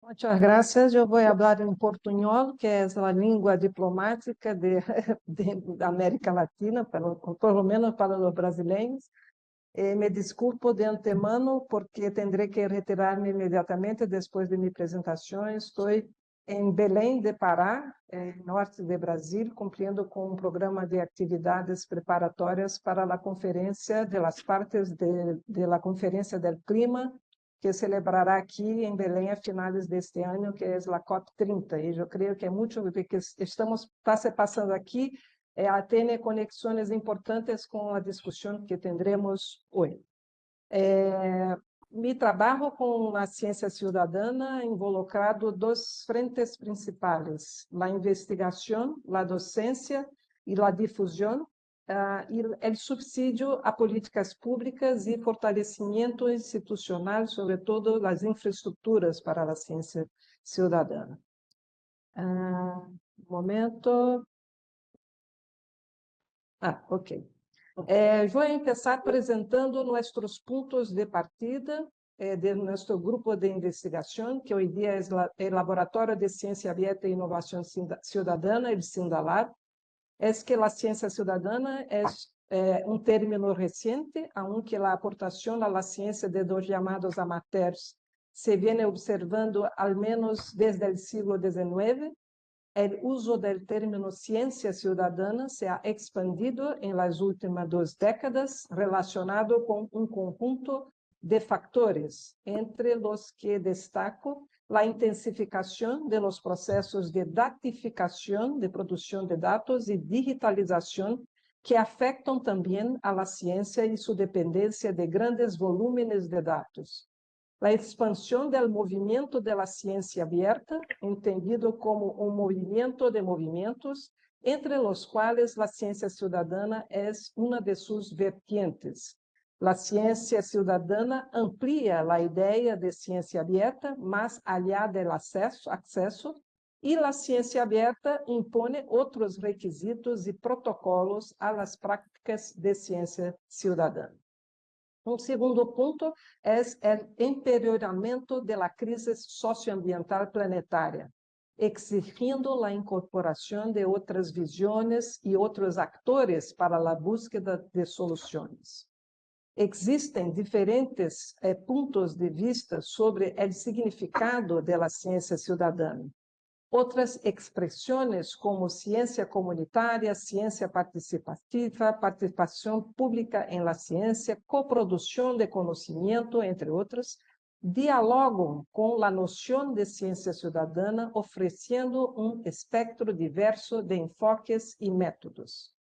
Muchas gracias. Yo voy a hablar en portuñol, que es la lengua diplomática de América Latina, por lo menos para los brasileños. Me desculpo de antemano porque tendré que retirarme inmediatamente después de mi presentación. Estoy en Belém de Pará, norte de Brasil, cumpliendo con un programa de actividades preparatorias para la conferencia de las partes de la Conferencia del Clima, que celebrará aquí en Belém a finales de este año, que es la COP30. Y yo creo que mucho de que está se pasando aquí tiene conexões importantes com a discussão que tendremos hoje. Mi trabalho com a ciência cidadana involucrado dos frentes principais, a investigação, a docência e a difusão, e o subsídio a políticas públicas e fortalecimento institucional, sobretudo as infraestruturas para a ciência cidadana. Momento. Ok. Vou começar apresentando nossos pontos de partida de nosso grupo de investigação, que hoje dia é o Laboratório de Ciência Aberta e Inovação Cidadana, o SINDALAR. É que a ciência cidadana é término recente, aunque a aportação à ciência de dos chamados amateurs se vem observando al menos desde o século XIX. O uso do término ciência cidadana se ha expandido em las últimas 2 décadas, relacionado com um conjunto de factores, entre os que destaco a intensificação de los processos de datificação de produção de dados e digitalização, que afetam também a la ciência e sua dependência de grandes volúmenes de dados. A expansão do movimento da ciência aberta, entendido como um movimento de movimentos, entre os quais a ciência cidadana é uma de suas vertientes. A ciência cidadana amplia a ideia de ciência aberta, mais allá do acesso, e a ciência aberta impõe outros requisitos e protocolos às práticas de ciência cidadana. Um segundo ponto é o empeoramento da crise socioambiental planetária, exigindo a incorporação de outras visões e outros atores para a búsqueda de soluções. Existem diferentes pontos de vista sobre o significado da ciência cidadana. Outras expressões, como ciência comunitária, ciência participativa, participação pública em la ciência, coprodução de conhecimento, entre outras, dialogam com a noção de ciência cidadana, oferecendo um espectro diverso de enfoques e métodos.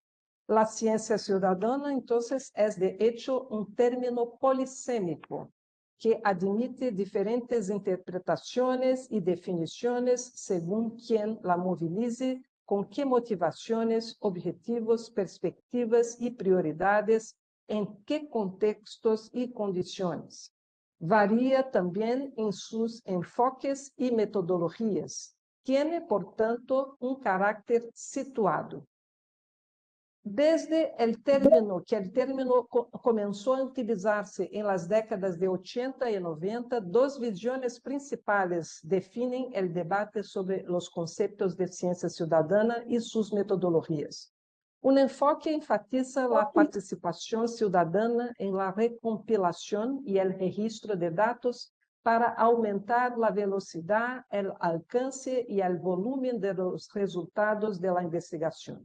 A ciência cidadana, então, é de hecho um término polissêmico, que admite diferentes interpretações e definições según quem la movilize, com que motivações, objetivos, perspectivas e prioridades, em que contextos e condições. Varia também em seus enfoques e metodologias. Tiene, portanto, um caráter situado. Desde que o término começou a utilizar-se em las décadas de 80 e 90, duas visões principais definem o debate sobre os conceitos de ciência cidadana e suas metodologias. Um enfoque enfatiza a participação cidadana em la recompilação e el registro de dados para aumentar a velocidade, o alcance e o volume de los resultados de la investigação.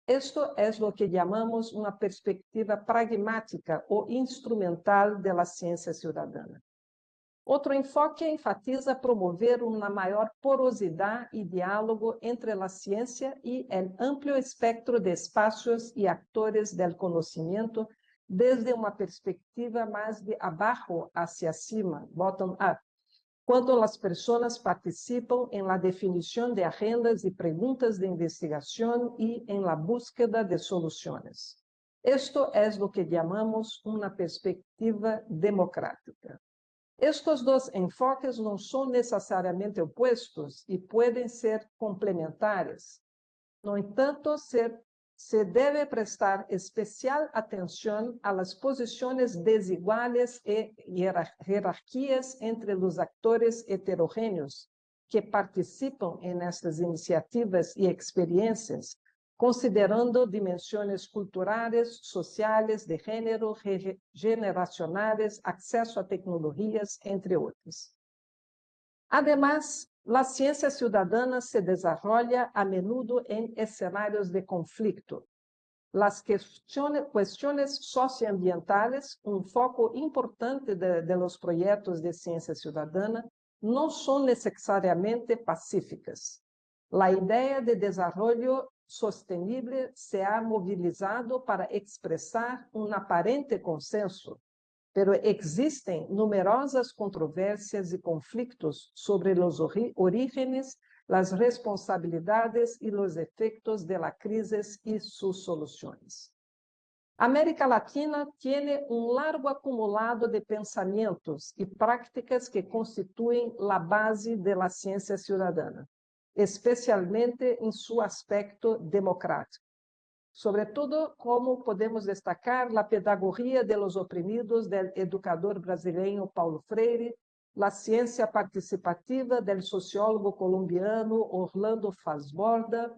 Esto es lo que llamamos una perspectiva pragmática o instrumental de la ciencia ciudadana. Otro enfoque enfatiza promover una mayor porosidad y diálogo entre la ciencia y el amplio espectro de espacios y actores del conocimiento desde una perspectiva más de abajo hacia cima, bottom-up, quando as pessoas participam em la definição de agendas e perguntas de investigação e em la búsqueda de soluções. Esto es lo que llamamos uma perspectiva democrática. Estos dois enfoques não são necessariamente opostos e podem ser complementares. No entanto, se deve prestar especial atenção às posições desiguais e hierarquias entre os atores heterogêneos que participam nestas iniciativas e experiências, considerando dimensões culturais, sociais, de gênero, generacionais, acesso a tecnologias, entre outras. Además, la ciencia ciudadana se desarrolla a menudo en escenarios de conflicto. Las cuestiones socioambientales, un foco importante de los proyectos de ciencia ciudadana, no son necesariamente pacíficas. La idea de desarrollo sostenible se ha movilizado para expresar un aparente consenso, pero existen numerosas controvérsias y conflictos sobre los orígenes, las responsabilidades y los efectos de la crisis y sus soluciones. América Latina tiene un largo acumulado de pensamientos y prácticas que constituyen la base de la ciencia ciudadana, especialmente en su aspecto democrático. Sobre todo, como podemos destacar la pedagogía de los oprimidos del educador brasileño Paulo Freire, la ciencia participativa del sociólogo colombiano Orlando Fazborda,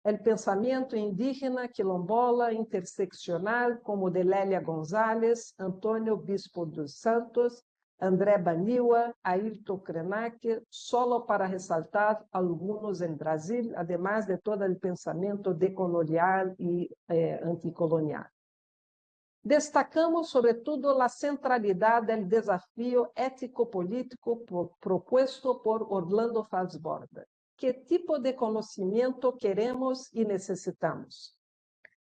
el pensamiento indígena quilombola interseccional como de Lélia González, Antônio Bispo dos Santos, André Baniwa, Ayrton Krenak, solo para resaltar algunos en Brasil, además de todo el pensamiento decolonial y anticolonial. Destacamos, sobretudo, la centralidad del desafío ético-político propuesto por Orlando Fazborda. ¿Qué tipo de conocimiento queremos y necesitamos?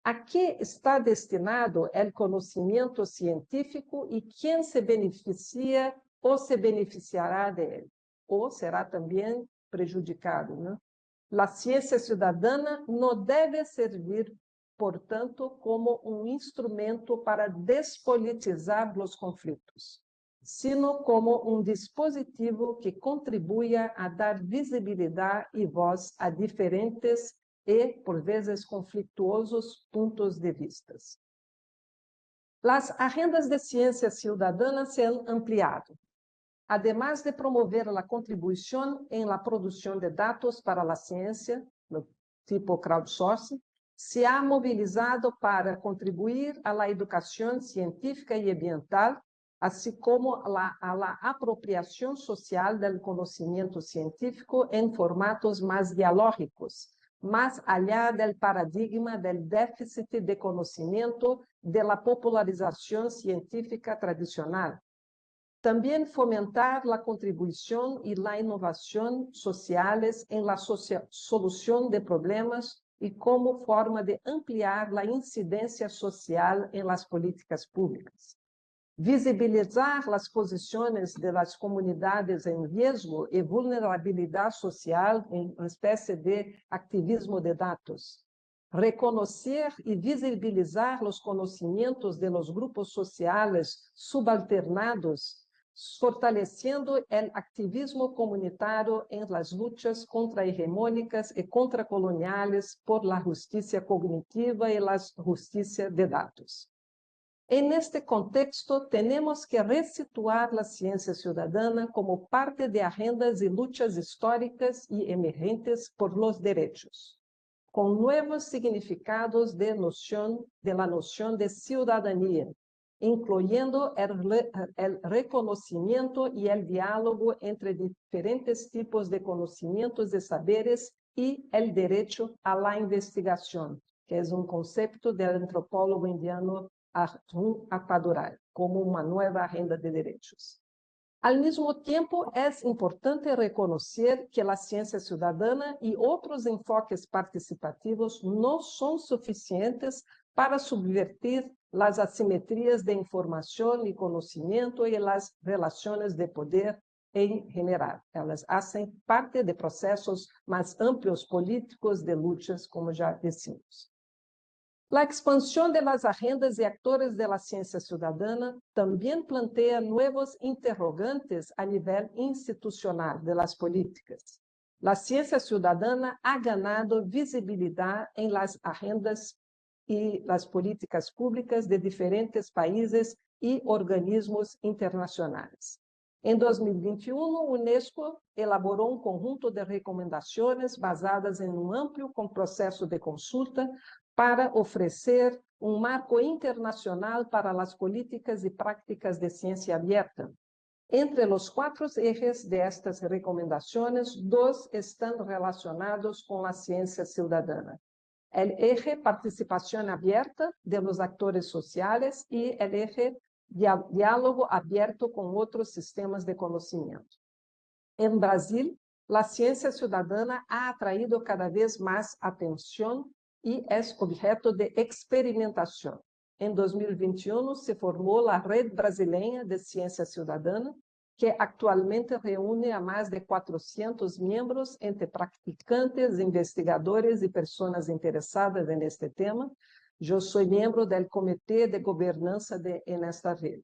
¿A qué está destinado el conocimiento científico y quién se beneficia o se beneficiará de él? ¿O será también prejudicado, ¿no? La ciencia ciudadana no debe servir, por tanto, como un instrumento para despolitizar los conflictos, sino como un dispositivo que contribuya a dar visibilidad y voz a diferentes y, por veces, conflictuosos puntos de vista. Las agendas de ciencia ciudadana se han ampliado. Además de promover la contribución en la producción de datos para la ciencia, tipo crowdsourcing, se ha movilizado para contribuir a la educación científica y ambiental, así como a la apropiación social del conocimiento científico en formatos más dialógicos, más allá del paradigma del déficit de conocimiento de la popularización científica tradicional. También fomentar la contribución y la innovación sociales en la solución de problemas y como forma de ampliar la incidencia social en las políticas públicas. Visibilizar las posiciones de las comunidades en riesgo y vulnerabilidad social en una especie de activismo de datos. Reconocer y visibilizar los conocimientos de los grupos sociales subalternados, fortaleciendo el activismo comunitario en las luchas contrahegemónicas y contracoloniales por la justicia cognitiva y la justicia de datos. En este contexto, tenemos que resituar la ciencia ciudadana como parte de agendas y luchas históricas y emergentes por los derechos, con nuevos significados de la noción de ciudadanía, incluyendo el reconocimiento y el diálogo entre diferentes tipos de conocimientos y saberes y el derecho a la investigación, que es un concepto del antropólogo indiano Arjun Appadurai, como una nueva agenda de derechos. Al mismo tiempo, es importante reconocer que la ciencia ciudadana y otros enfoques participativos no son suficientes para subvertir las asimetrías de información y conocimiento y las relaciones de poder en general. Elas hacen parte de procesos más amplios políticos de luchas, como ya decimos. La expansión de las agendas y actores de la ciencia ciudadana también plantea nuevos interrogantes a nivel institucional de las políticas. La ciencia ciudadana ha ganado visibilidad en las agendas y las políticas públicas de diferentes países y organismos internacionales. Em 2021, o Unesco elaborou um conjunto de recomendações basadas em um amplo processo de consulta para oferecer um marco internacional para as políticas e práticas de ciência aberta. Entre os 4 ejes de estas recomendações, 2 estão relacionados com a ciência cidadana. O eje participação aberta de los actores sociais e o eje diálogo aberto com outros sistemas de conhecimento. Em Brasil, a ciência cidadana ha atraído cada vez mais atenção e é objeto de experimentação. Em 2021, se formou a Rede Brasileira de Ciência Cidadana, que atualmente reúne a mais de 400 membros entre praticantes, investigadores e pessoas interessadas neste tema. Eu sou membro do Comitê de Governança nesta rede.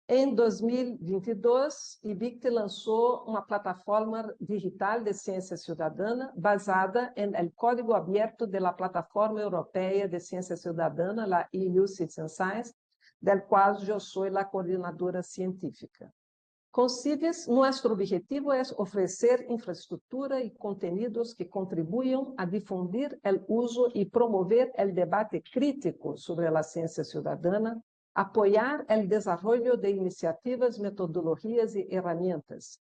Em 2022, IBICT lançou uma plataforma digital de ciência cidadana basada no código aberto da Plataforma Europeia de Ciência Cidadana, a EU Citizen Science, del qual eu sou a coordenadora científica. Com CIVES, nosso objetivo é oferecer infraestrutura e conteúdos que contribuam a difundir o uso e promover o debate crítico sobre a ciência cidadana, apoiar o desenvolvimento de iniciativas, metodologias e ferramentas.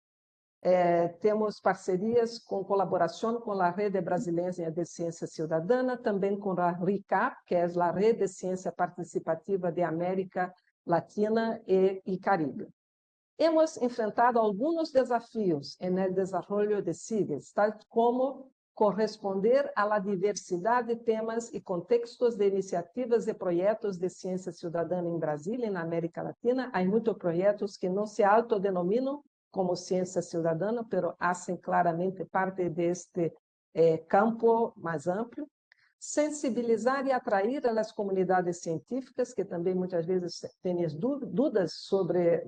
Temos parcerias com colaboração com a Rede Brasileira de Ciência Cidadana, também com a RICAP, que é a Rede de Ciência Participativa de América Latina e Caribe. Hemos enfrentado alguns desafios no desenvolvimento de CIVES, tal como corresponder à diversidade de temas e contextos de iniciativas e projetos de ciência cidadana em Brasil e na América Latina. Há muitos projetos que não se autodenominam como ciência cidadana, mas fazem claramente parte deste campo mais amplo. Sensibilizar e atrair as comunidades científicas, que também muitas vezes têm dúvidas sobre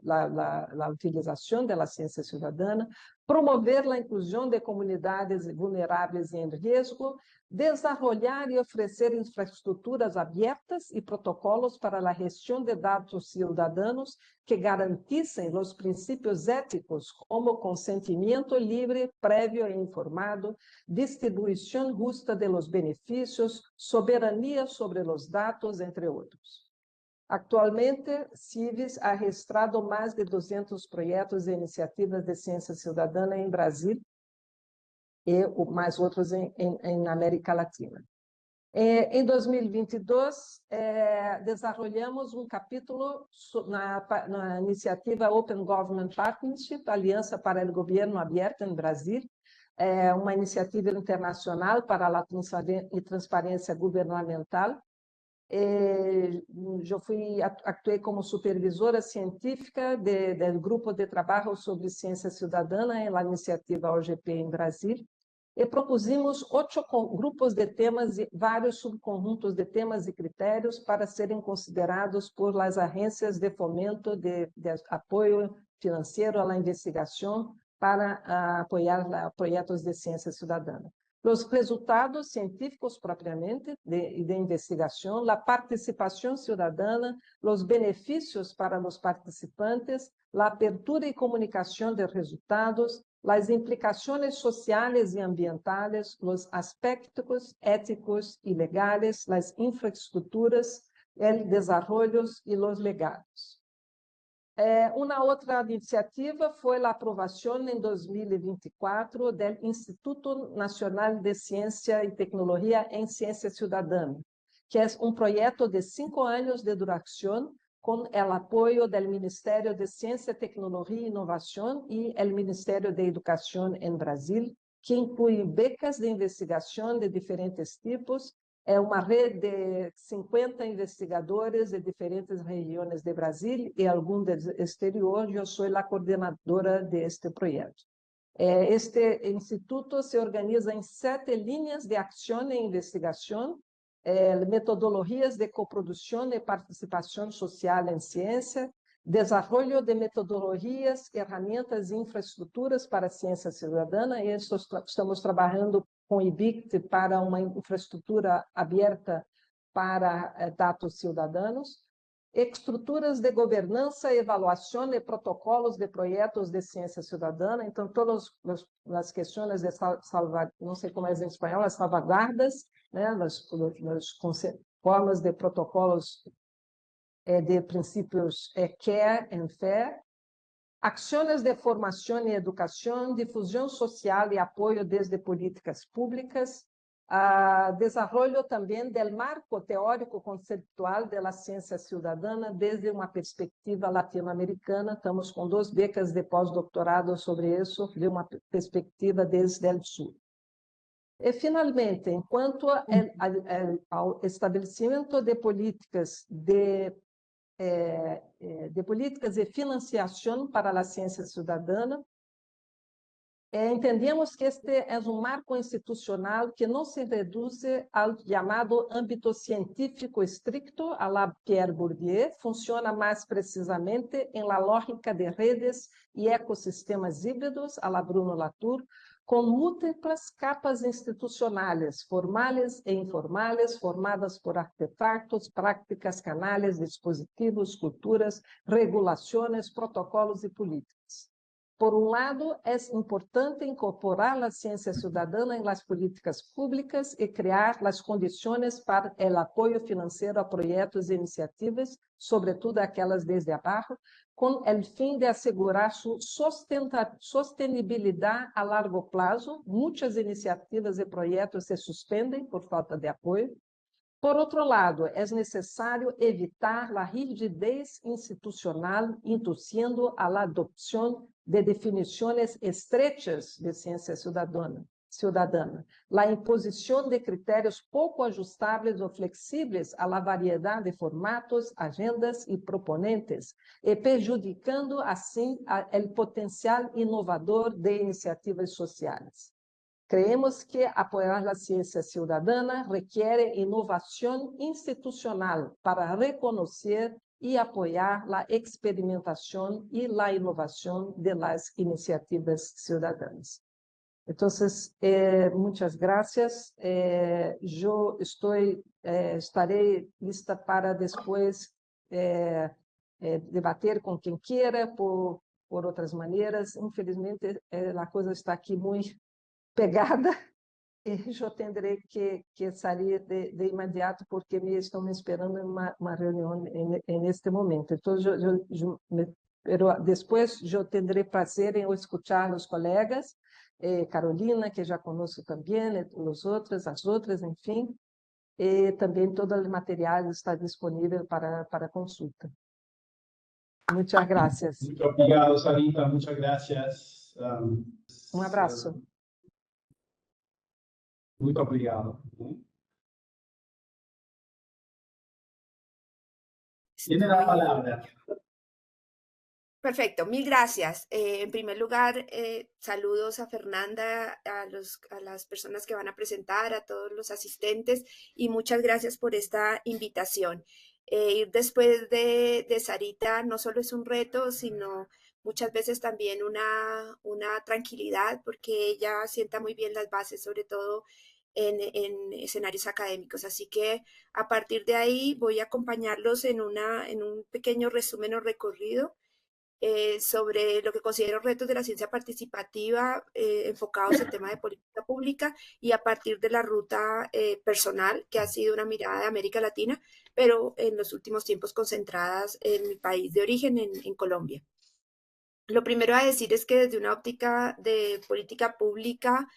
a utilização da ciência cidadana, promover a inclusão de comunidades vulneráveis e em risco, desenvolver e oferecer infraestruturas abertas e protocolos para a gestão de dados cidadãos que garantissem os princípios éticos como consentimento livre, prévio e informado, distribuição justa de los benefícios, soberania sobre os dados, entre outros. Atualmente, CIVES ha registrado mais de 200 projetos e iniciativas de ciência cidadana em Brasil e mais outros em América Latina. Em 2022, desenvolvemos um capítulo na iniciativa Open Government Partnership, Aliança para o Governo Aberto em Brasil, uma iniciativa internacional para a transparência governamental. Eu atuei como supervisora científica do grupo de trabalho sobre ciência cidadana na iniciativa OGP em Brasil, e propusemos 8 grupos de temas e vários subconjuntos de temas e critérios para serem considerados por as agências de fomento de apoio financeiro à investigação para apoiar projetos de ciência cidadana. Os resultados científicos propriamente de investigação, a participação cidadana, os benefícios para os participantes, a abertura e comunicação de resultados, as implicações sociais e ambientais, os aspectos éticos e legais, as infraestruturas, o desenvolvimento e os legados. Uma outra iniciativa foi a aprovação em 2024 do Instituto Nacional de Ciência e Tecnologia em Ciência Cidadana, que é um projeto de 5 anos de duração com o apoio do Ministério de Ciência, Tecnologia e Inovação e do Ministério de Educação em Brasil, que inclui becas de investigação de diferentes tipos. É uma rede de 50 investigadores de diferentes regiões de Brasil e algum do exterior. Eu sou a coordenadora deste projeto. Este instituto se organiza em 7 linhas de ação e investigação, metodologias de coprodução e participação social em ciência, desenvolvimento de metodologias, ferramentas e infraestruturas para a ciência cidadana, e estamos trabalhando com o IBICT para uma infraestrutura aberta para dados cidadãos, estruturas de governança, avaliação e protocolos de projetos de ciência cidadana. Então, todas as questões de não sei como é em espanhol, as salvaguardas, né, as formas de protocolos de princípios care and fair, ações de formação e educação, difusão social e apoio desde políticas públicas, desarrollo também do marco teórico conceptual da ciência cidadana desde uma perspectiva latino-americana. Estamos com 2 becas de pós-doutorado sobre isso, de uma perspectiva desde o sul. E, finalmente, enquanto ao estabelecimento de políticas de políticas de financiação para a ciência cidadana, entendemos que este é marco institucional que não se reduz ao chamado âmbito científico estricto, a la Pierre Bourdieu, funciona mais precisamente em la lógica de redes e ecossistemas híbridos, a la Bruno Latour, com múltiplas capas institucionais, formais e informais, formadas por artefatos, práticas, canais, dispositivos, culturas, regulações, protocolos e políticas. Por um lado, é importante incorporar a ciência cidadana nas políticas públicas e criar as condições para o apoio financeiro a projetos e iniciativas, sobretudo aquelas desde abaixo, com o fim de assegurar sua sustentabilidade a largo prazo. Muitas iniciativas e projetos se suspendem por falta de apoio. Por outro lado, é necessário evitar a rigidez institucional, induzindo a adopção de definições estrechas de ciência cidadana, a imposição de critérios pouco ajustáveis ou flexíveis à variedade de formatos, agendas e proponentes, e prejudicando, assim, o potencial inovador de iniciativas sociais. Creemos que apoiar a ciência cidadana requer inovação institucional para reconhecer e apoiar a experimentação e a inovação das iniciativas cidadãs. Então, muitas graças. Eu estarei lista para depois debater com quem queira por outras maneiras. Infelizmente, a coisa está aqui muito pegada, e eu terei que sair de imediato, porque estão me esperando em uma reunião neste momento. Então, pero depois eu terei prazer em escutar os colegas, Carolina, que já conosco também, as outras, enfim, e também todo o material está disponível para consulta. Muitas graças. Muito obrigado, Sarita. Muchas gracias. Um abraço. Muito obrigado. Tiene la palabra. Perfecto, mil gracias. En primer lugar, saludos a Fernanda, a las personas que van a presentar, a todos los asistentes, y muchas gracias por esta invitación. Ir después de Sarita no solo es un reto, sino muchas veces también una tranquilidad, porque ella sienta muy bien las bases, sobre todo en escenarios académicos. Así que a partir de ahí voy a acompañarlos en un pequeño resumen o recorrido sobre lo que considero retos de la ciencia participativa enfocados en temas de política pública, y a partir de la ruta personal, que ha sido una mirada de América Latina, pero en los últimos tiempos concentradas en mi país de origen, en Colombia. Lo primero a decir es que desde una óptica de política pública,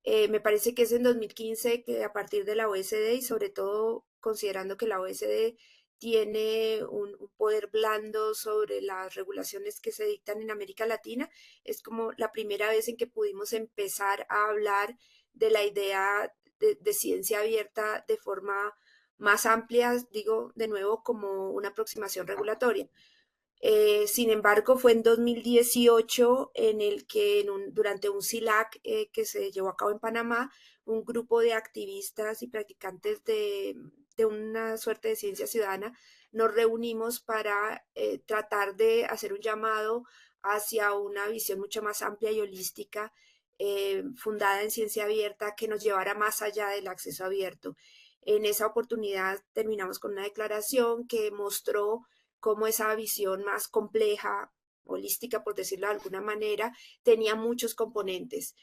me parece que es en 2015 que, a partir de la OSD, y sobre todo considerando que la OSD tiene un poder blando sobre las regulaciones que se dictan en América Latina, es como la primera vez en que pudimos empezar a hablar de la idea de ciencia abierta de forma más amplia, digo de nuevo, como una aproximación regulatoria. Sin embargo, fue en 2018 en el que durante un CILAC que se llevó a cabo en Panamá, un grupo de activistas y practicantes de una suerte de ciencia ciudadana nos reunimos para tratar de hacer un llamado hacia una visión mucho más amplia y holística, fundada en ciencia abierta, que nos llevara más allá del acceso abierto. En esa oportunidad terminamos con una declaración que mostró cómo esa visión más compleja, holística, por decirlo de alguna manera, tenía muchos componentes.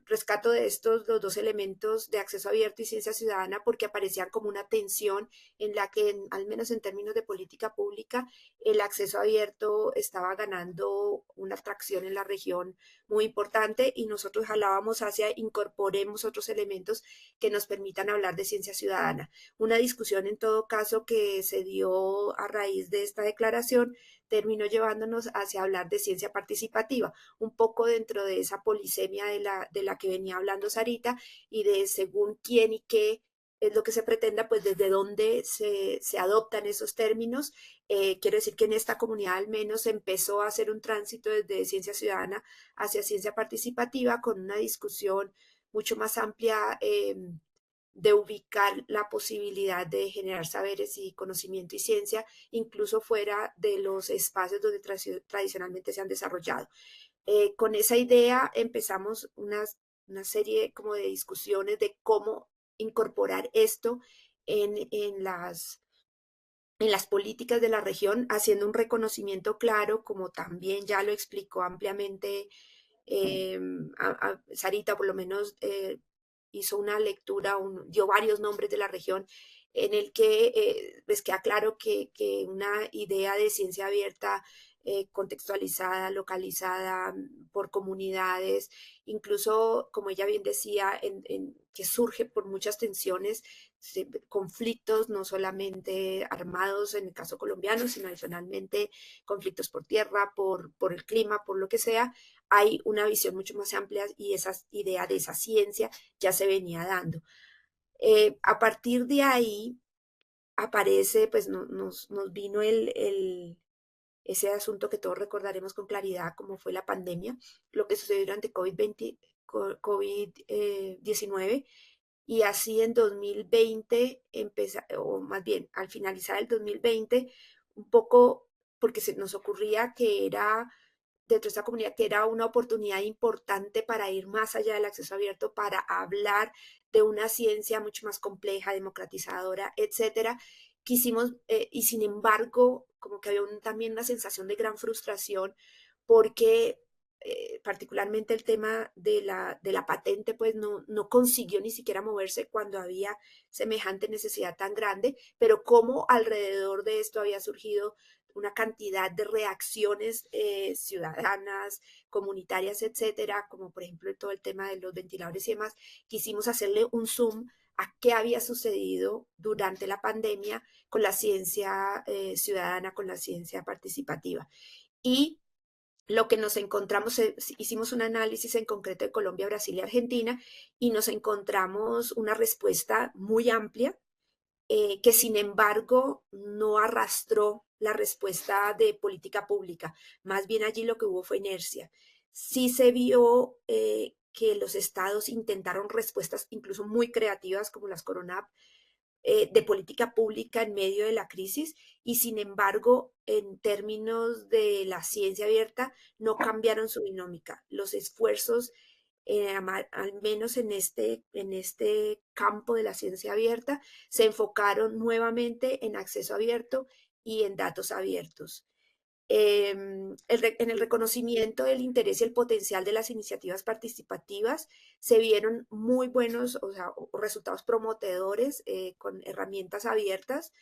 Rescato de estos los dos elementos de acceso abierto y ciencia ciudadana porque aparecían como una tensión en la que, al menos en términos de política pública, el acceso abierto estaba ganando una atracción en la región muy importante y nosotros jalábamos hacia incorporemos otros elementos que nos permitan hablar de ciencia ciudadana. Una discusión en todo caso que se dio a raíz de esta declaración terminó llevándonos hacia hablar de ciencia participativa, un poco dentro de esa polisemia de la que venía hablando Sarita y de según quién y qué es lo que se pretenda, pues desde dónde se adoptan esos términos. Quiero decir que en esta comunidad al menos se empezó a hacer un tránsito desde ciencia ciudadana hacia ciencia participativa con una discusión mucho más amplia de ubicar la posibilidad de generar saberes y conocimiento y ciencia, incluso fuera de los espacios donde tradicionalmente se han desarrollado. Con esa idea empezamos una serie como de discusiones de cómo incorporar esto en las políticas de la región, haciendo un reconocimiento claro, como también ya lo explicó ampliamente Sarita, por lo menos hizo una lectura, dio varios nombres de la región, en el que pues queda claro que una idea de ciencia abierta, contextualizada, localizada por comunidades, incluso, como ella bien decía, que surge por muchas tensiones, conflictos no solamente armados en el caso colombiano, sino adicionalmente conflictos por tierra, por el clima, por lo que sea, hay una visión mucho más amplia y esa idea de esa ciencia ya se venía dando. A partir de ahí aparece, pues nos vino ese asunto que todos recordaremos con claridad, como fue la pandemia, lo que sucedió durante COVID-19, y así en 2020, o más bien al finalizar el 2020, un poco porque se nos ocurría que era dentro de esta comunidad, que era una oportunidad importante para ir más allá del acceso abierto, para hablar de una ciencia mucho más compleja, democratizadora, etcétera. Quisimos, y sin embargo, como que había también una sensación de gran frustración porque particularmente el tema de la patente, pues no consiguió ni siquiera moverse cuando había semejante necesidad tan grande, pero como alrededor de esto había surgido una cantidad de reacciones ciudadanas, comunitarias, etcétera, como por ejemplo todo el tema de los ventiladores y demás, quisimos hacerle un zoom a qué había sucedido durante la pandemia con la ciencia ciudadana, con la ciencia participativa. Y lo que nos encontramos, hicimos un análisis en concreto de Colombia, Brasil y Argentina, y nos encontramos una respuesta muy amplia que sin embargo no arrastró la respuesta de política pública. Más bien allí lo que hubo fue inercia. Sí se vio que los estados intentaron respuestas incluso muy creativas como las Coronap de política pública en medio de la crisis y sin embargo en términos de la ciencia abierta no cambiaron su dinámica. Los esfuerzos al menos en este campo de la ciencia abierta, se enfocaron nuevamente en acceso abierto y en datos abiertos. En el reconocimiento del interés y el potencial de las iniciativas participativas se vieron muy buenos, o sea, resultados prometedores con herramientas abiertas,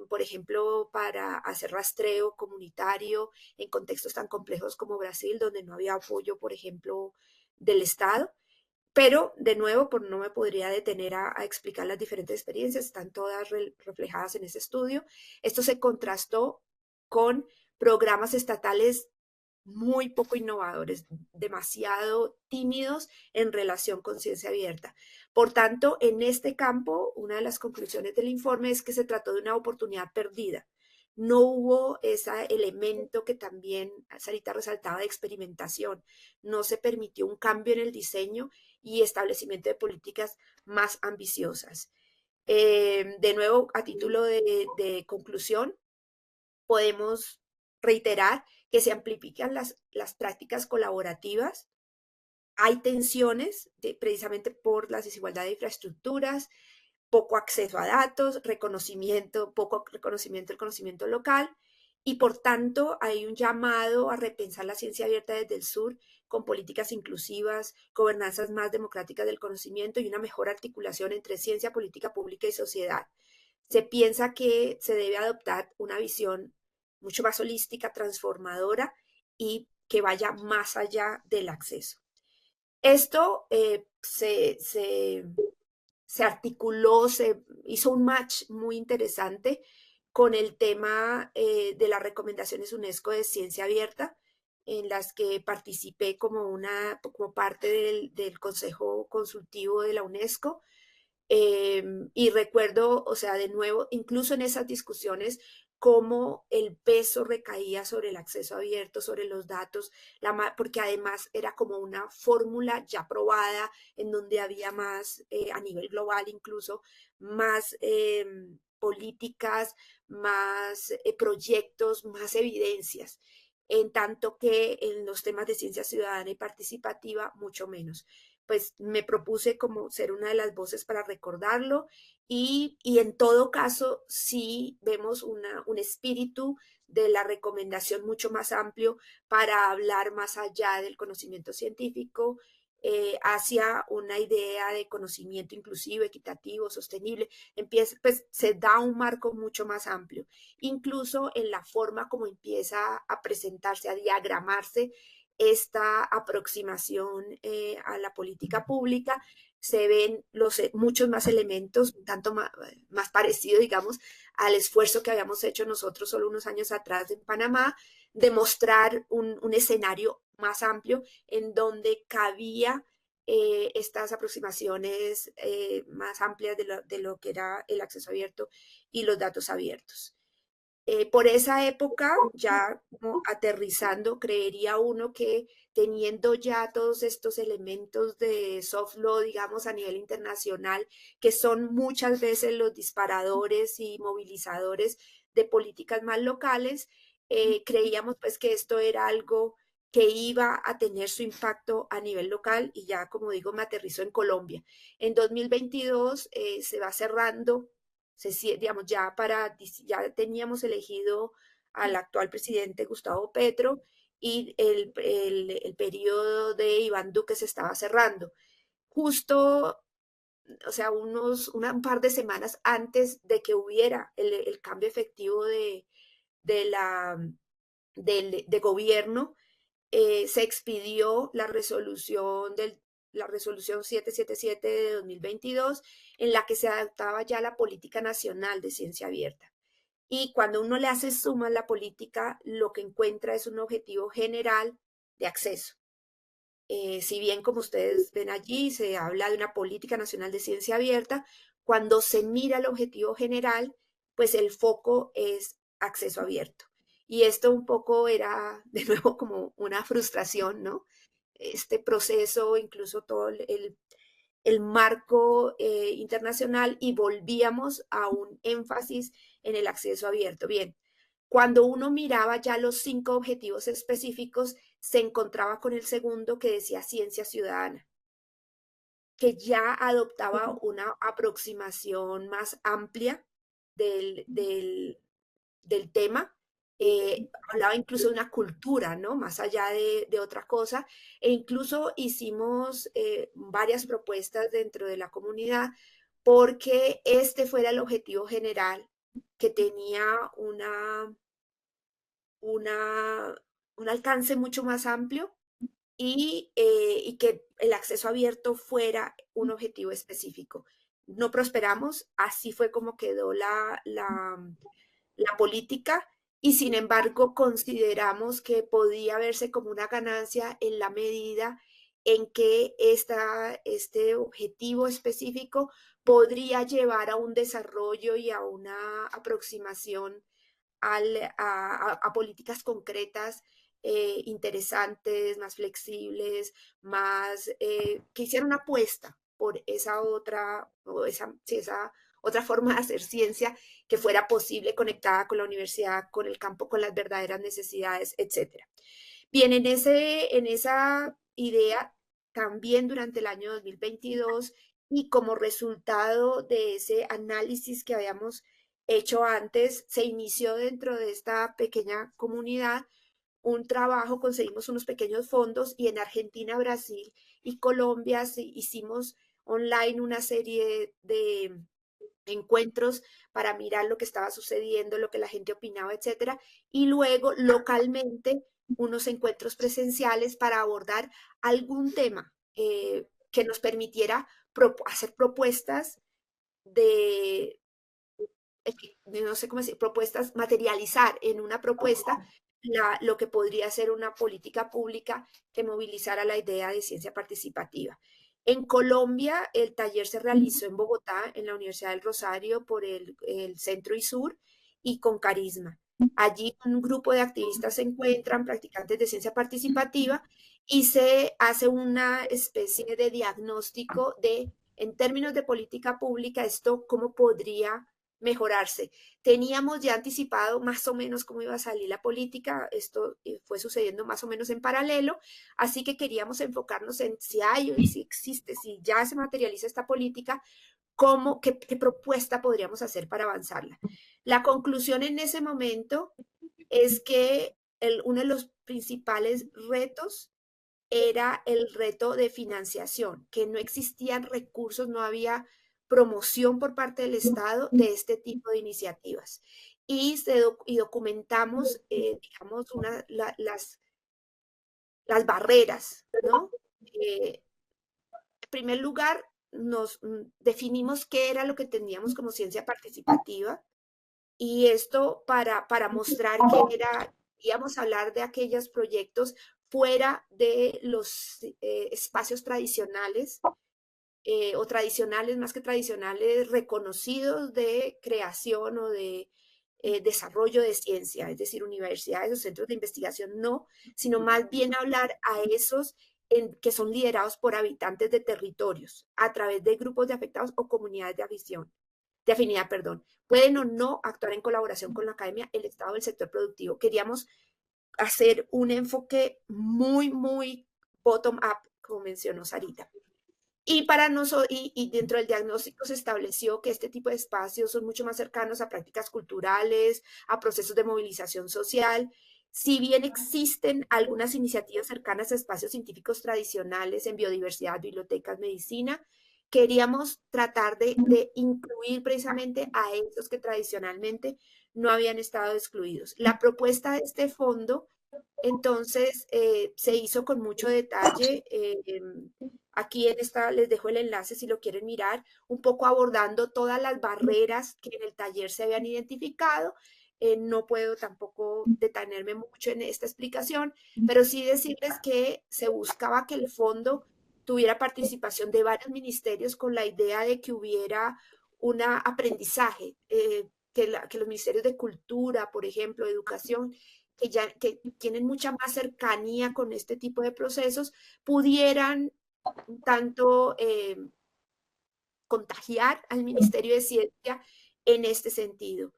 por ejemplo, para hacer rastreo comunitario en contextos tan complejos como Brasil, donde no había apoyo, por ejemplo, del Estado. Pero, de nuevo, no me podría detener a explicar las diferentes experiencias, están todas reflejadas en ese estudio. Esto se contrastó con programas estatales muy poco innovadores, demasiado tímidos en relación con ciencia abierta. Por tanto, en este campo, una de las conclusiones del informe es que se trató de una oportunidad perdida. No hubo ese elemento que también Sarita resaltaba de experimentación. No se permitió un cambio en el diseño y establecimiento de políticas más ambiciosas. De nuevo, a título de conclusión, podemos reiterar que se amplifican las prácticas colaborativas. Hay tensiones precisamente por las desigualdades de infraestructuras, poco acceso a datos, poco reconocimiento del conocimiento local, y por tanto hay un llamado a repensar la ciencia abierta desde el sur con políticas inclusivas, gobernanzas más democráticas del conocimiento y una mejor articulación entre ciencia, política pública y sociedad. Se piensa que se debe adoptar una visión mucho más holística, transformadora y que vaya más allá del acceso. Esto se articuló, se hizo un match muy interesante con el tema de las recomendaciones UNESCO de ciencia abierta, en las que participé como parte del Consejo Consultivo de la UNESCO. Y recuerdo, o sea, de nuevo, incluso en esas discusiones, cómo el peso recaía sobre el acceso abierto, sobre los datos, porque además era como una fórmula ya probada, en donde había más, a nivel global incluso, más políticas, más proyectos, más evidencias, en tanto que en los temas de ciencia ciudadana y participativa, mucho menos. Pues me propuse como ser una de las voces para recordarlo y en todo caso sí vemos un espíritu de la recomendación mucho más amplio para hablar más allá del conocimiento científico, hacia una idea de conocimiento inclusivo, equitativo, sostenible. Pues se da un marco mucho más amplio, incluso en la forma como empieza a presentarse, a diagramarse esta aproximación a la política pública. Se ven muchos más elementos, un tanto más parecido, digamos, al esfuerzo que habíamos hecho nosotros solo unos años atrás en Panamá, de mostrar un escenario más amplio en donde cabía estas aproximaciones más amplias de lo que era el acceso abierto y los datos abiertos. Por esa época, ya como aterrizando, creería uno que teniendo ya todos estos elementos de soft law, digamos, a nivel internacional, que son muchas veces los disparadores y movilizadores de políticas más locales, creíamos pues que esto era algo que iba a tener su impacto a nivel local, y ya, como digo, me aterrizó en Colombia. En 2022 se va cerrando, digamos, ya teníamos elegido al actual presidente Gustavo Petro, y el periodo de Iván Duque se estaba cerrando. Justo, o sea, un par de semanas antes de que hubiera el cambio efectivo de gobierno, se expidió la resolución 777 de 2022, en la que se adaptaba ya la política nacional de ciencia abierta. Y cuando uno le hace suma a la política, lo que encuentra es un objetivo general de acceso. Si bien, como ustedes ven allí, se habla de una política nacional de ciencia abierta, cuando se mira el objetivo general, pues el foco es acceso abierto. Y esto un poco era, de nuevo, como una frustración, ¿no? Este proceso, incluso todo el marco internacional, y volvíamos a un énfasis en el acceso abierto. Bien, cuando uno miraba ya los 5 objetivos específicos, se encontraba con el segundo, que decía ciencia ciudadana, que ya adoptaba una aproximación más amplia del tema. Hablaba incluso de una cultura, ¿no? Más allá de otra cosa, e incluso hicimos varias propuestas dentro de la comunidad porque este fuera el objetivo general, que tenía un alcance mucho más amplio, y que el acceso abierto fuera un objetivo específico. No prosperamos, así fue como quedó la política, y sin embargo consideramos que podía verse como una ganancia en la medida en que este objetivo específico podría llevar a un desarrollo y a una aproximación a políticas concretas, interesantes, más flexibles, que hicieran una apuesta por esa otra forma de hacer ciencia, que fuera posible, conectada con la universidad, con el campo, con las verdaderas necesidades, etc. Bien, en esa idea, también durante el año 2022 y como resultado de ese análisis que habíamos hecho antes, se inició dentro de esta pequeña comunidad un trabajo, conseguimos unos pequeños fondos y en Argentina, Brasil y Colombia hicimos online una serie de encuentros para mirar lo que estaba sucediendo, lo que la gente opinaba, etcétera, y luego localmente unos encuentros presenciales para abordar algún tema que nos permitiera hacer propuestas de, no sé cómo decir, propuestas, materializar en una propuesta lo que podría ser una política pública que movilizara la idea de ciencia participativa. En Colombia, el taller se realizó en Bogotá, en la Universidad del Rosario, por el Centro ISUR y con Carisma. Allí un grupo de activistas se encuentran, practicantes de ciencia participativa, y se hace una especie de diagnóstico de, en términos de política pública, esto cómo podría mejorarse. Teníamos ya anticipado más o menos cómo iba a salir la política, esto fue sucediendo más o menos en paralelo, así que queríamos enfocarnos en si hay, si existe, si ya se materializa esta política, qué propuesta podríamos hacer para avanzarla. La conclusión en ese momento es que uno de los principales retos era el reto de financiación, que no existían recursos, no había promoción por parte del Estado de este tipo de iniciativas. Y documentamos, digamos, las barreras, ¿no? En primer lugar, nos definimos qué era lo que entendíamos como ciencia participativa, y esto para mostrar que íbamos a hablar de aquellos proyectos fuera de los espacios tradicionales, o tradicionales más que tradicionales, reconocidos de creación o de desarrollo de ciencia, es decir, universidades o centros de investigación, no, sino más bien hablar a esos que son liderados por habitantes de territorios a través de grupos de afectados o comunidades de afinidad, perdón. Pueden o no actuar en colaboración con la academia, el Estado o el sector productivo. Queríamos hacer un enfoque muy, muy bottom-up, como mencionó Sarita. Y dentro del diagnóstico se estableció que este tipo de espacios son mucho más cercanos a prácticas culturales, a procesos de movilización social. Si bien existen algunas iniciativas cercanas a espacios científicos tradicionales en biodiversidad, bibliotecas, medicina, queríamos tratar de incluir precisamente a esos que tradicionalmente no habían estado excluidos. La propuesta de este fondo, entonces, se hizo con mucho detalle. Aquí en esta les dejo el enlace si lo quieren mirar, un poco abordando todas las barreras que en el taller se habían identificado. No puedo tampoco detenerme mucho en esta explicación, pero sí decirles que se buscaba que el fondo tuviera participación de varios ministerios con la idea de que hubiera un aprendizaje, que los ministerios de cultura, por ejemplo, educación, que tienen mucha más cercanía con este tipo de procesos, pudieran tanto contagiar al Ministerio de Ciencia en este sentido,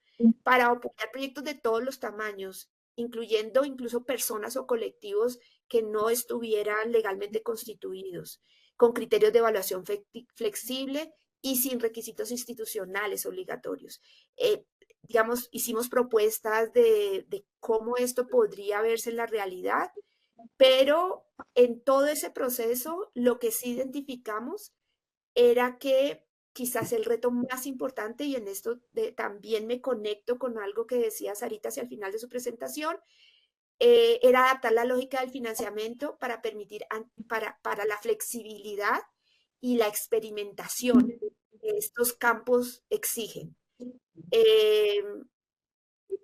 para apoyar proyectos de todos los tamaños, incluyendo incluso personas o colectivos que no estuvieran legalmente constituidos, con criterios de evaluación flexible y sin requisitos institucionales obligatorios. Digamos, hicimos propuestas de cómo esto podría verse en la realidad, pero en todo ese proceso lo que sí identificamos era que quizás el reto más importante, y en esto también me conecto con algo que decía Sarita hacia el final de su presentación, era adaptar la lógica del financiamiento para permitir, para la flexibilidad y la experimentación que estos campos exigen.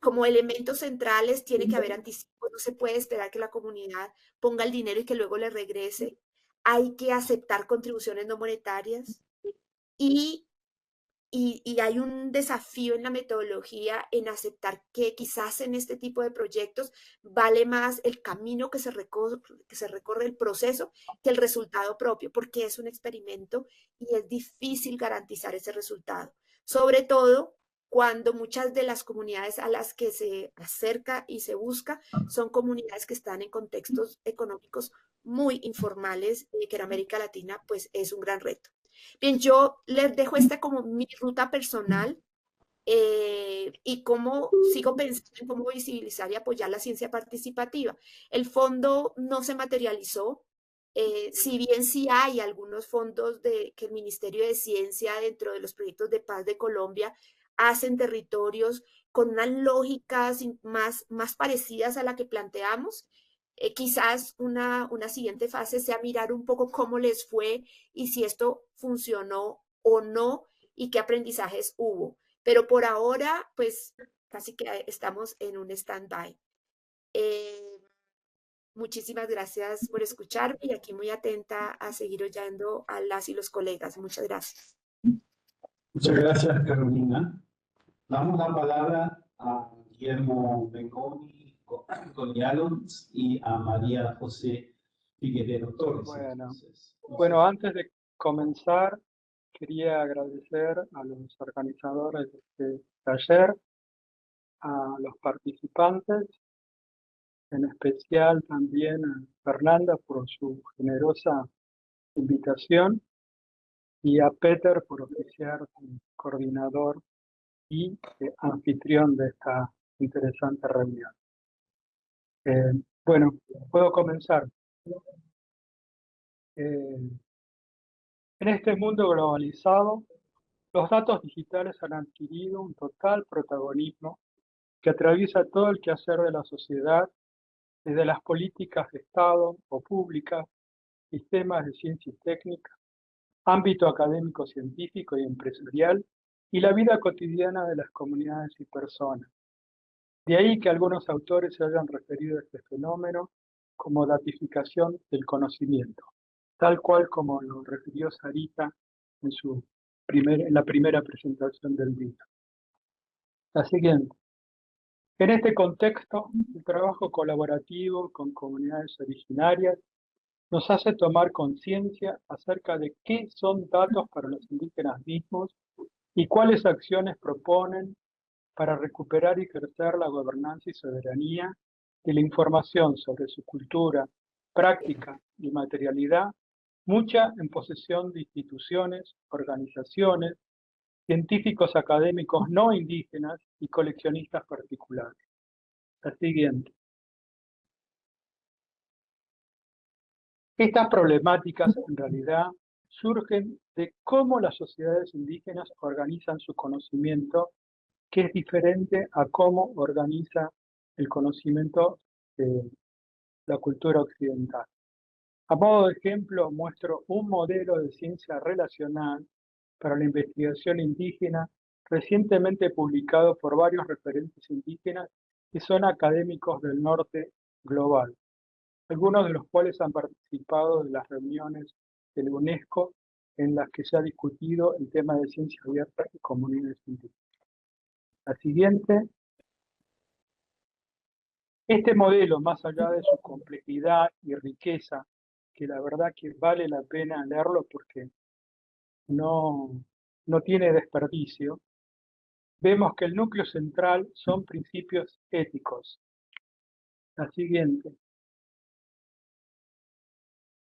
Como elementos centrales tiene que haber anticipos, no se puede esperar que la comunidad ponga el dinero y que luego le regrese. Hay que aceptar contribuciones no monetarias y hay un desafío en la metodología en aceptar que quizás en este tipo de proyectos vale más el camino que se recorre el proceso que el resultado propio, porque es un experimento y es difícil garantizar ese resultado. Sobre todo cuando muchas de las comunidades a las que se acerca y se busca son comunidades que están en contextos económicos muy informales, que en América Latina pues es un gran reto. Bien, yo les dejo como mi ruta personal y cómo sigo pensando en cómo visibilizar y apoyar la ciencia participativa. El fondo no se materializó, si bien sí hay algunos fondos que el Ministerio de Ciencia dentro de los proyectos de paz de Colombia hacen territorios con unas lógicas más parecidas a la que planteamos. Quizás una siguiente fase sea mirar un poco cómo les fue y si esto funcionó o no y qué aprendizajes hubo. Pero por ahora, pues casi que estamos en un stand-by. Muchísimas gracias por escucharme y aquí muy atenta a seguir oyendo a las y los colegas. Muchas gracias. Muchas gracias, Carolina. Damos la palabra a Guillermo Bengoni Conialos y a María José Figueredo Torres. Bueno, antes de comenzar, quería agradecer a los organizadores de este taller, a los participantes, en especial también a Fernanda por su generosa invitación y a Peter por oficiar como coordinador y anfitrión de esta interesante reunión. Bueno, puedo comenzar. En este mundo globalizado, los datos digitales han adquirido un total protagonismo que atraviesa todo el quehacer de la sociedad, desde las políticas de Estado o públicas, sistemas de ciencia y técnica, ámbito académico, científico y empresarial, y la vida cotidiana de las comunidades y personas. De ahí que algunos autores se hayan referido a este fenómeno como datificación del conocimiento, tal cual como lo refirió Sarita en la primera presentación del libro. La siguiente. En este contexto, el trabajo colaborativo con comunidades originarias nos hace tomar conciencia acerca de qué son datos para los indígenas mismos y cuáles acciones proponen para recuperar y ejercer la gobernanza y soberanía de la información sobre su cultura, práctica y materialidad, mucha en posesión de instituciones, organizaciones, científicos académicos no indígenas y coleccionistas particulares. La siguiente. Estas problemáticas en realidad surgen de cómo las sociedades indígenas organizan su conocimiento, que es diferente a cómo organiza el conocimiento de la cultura occidental. A modo de ejemplo, muestro un modelo de ciencia relacional para la investigación indígena recientemente publicado por varios referentes indígenas que son académicos del norte global, algunos de los cuales han participado de las reuniones de la UNESCO en las que se ha discutido el tema de ciencia abierta y comunidades indígenas. La siguiente. Este modelo, más allá de su complejidad y riqueza, que la verdad que vale la pena leerlo porque no tiene desperdicio, vemos que el núcleo central son principios éticos. La siguiente.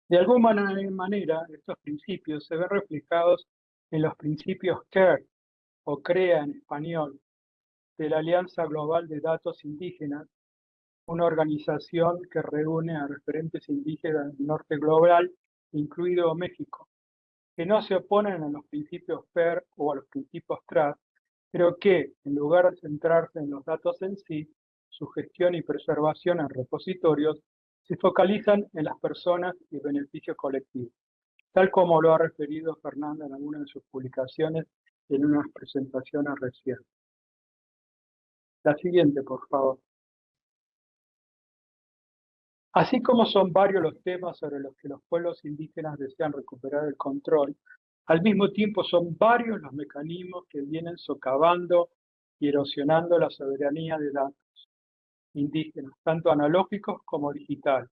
De alguna manera, estos principios se ven reflejados en los principios CARE, o CREA en español, de la Alianza Global de Datos Indígenas, una organización que reúne a referentes indígenas del norte global, incluido México, que no se oponen a los principios PER o a los principios TRAS, pero que, en lugar de centrarse en los datos en sí, su gestión y preservación en repositorios, se focalizan en las personas y beneficio colectivo, tal como lo ha referido Fernanda en algunas de sus publicaciones y en unas presentaciones recientes. La siguiente, por favor. Así como son varios los temas sobre los que los pueblos indígenas desean recuperar el control, al mismo tiempo son varios los mecanismos que vienen socavando y erosionando la soberanía de datos indígenas, tanto analógicos como digitales.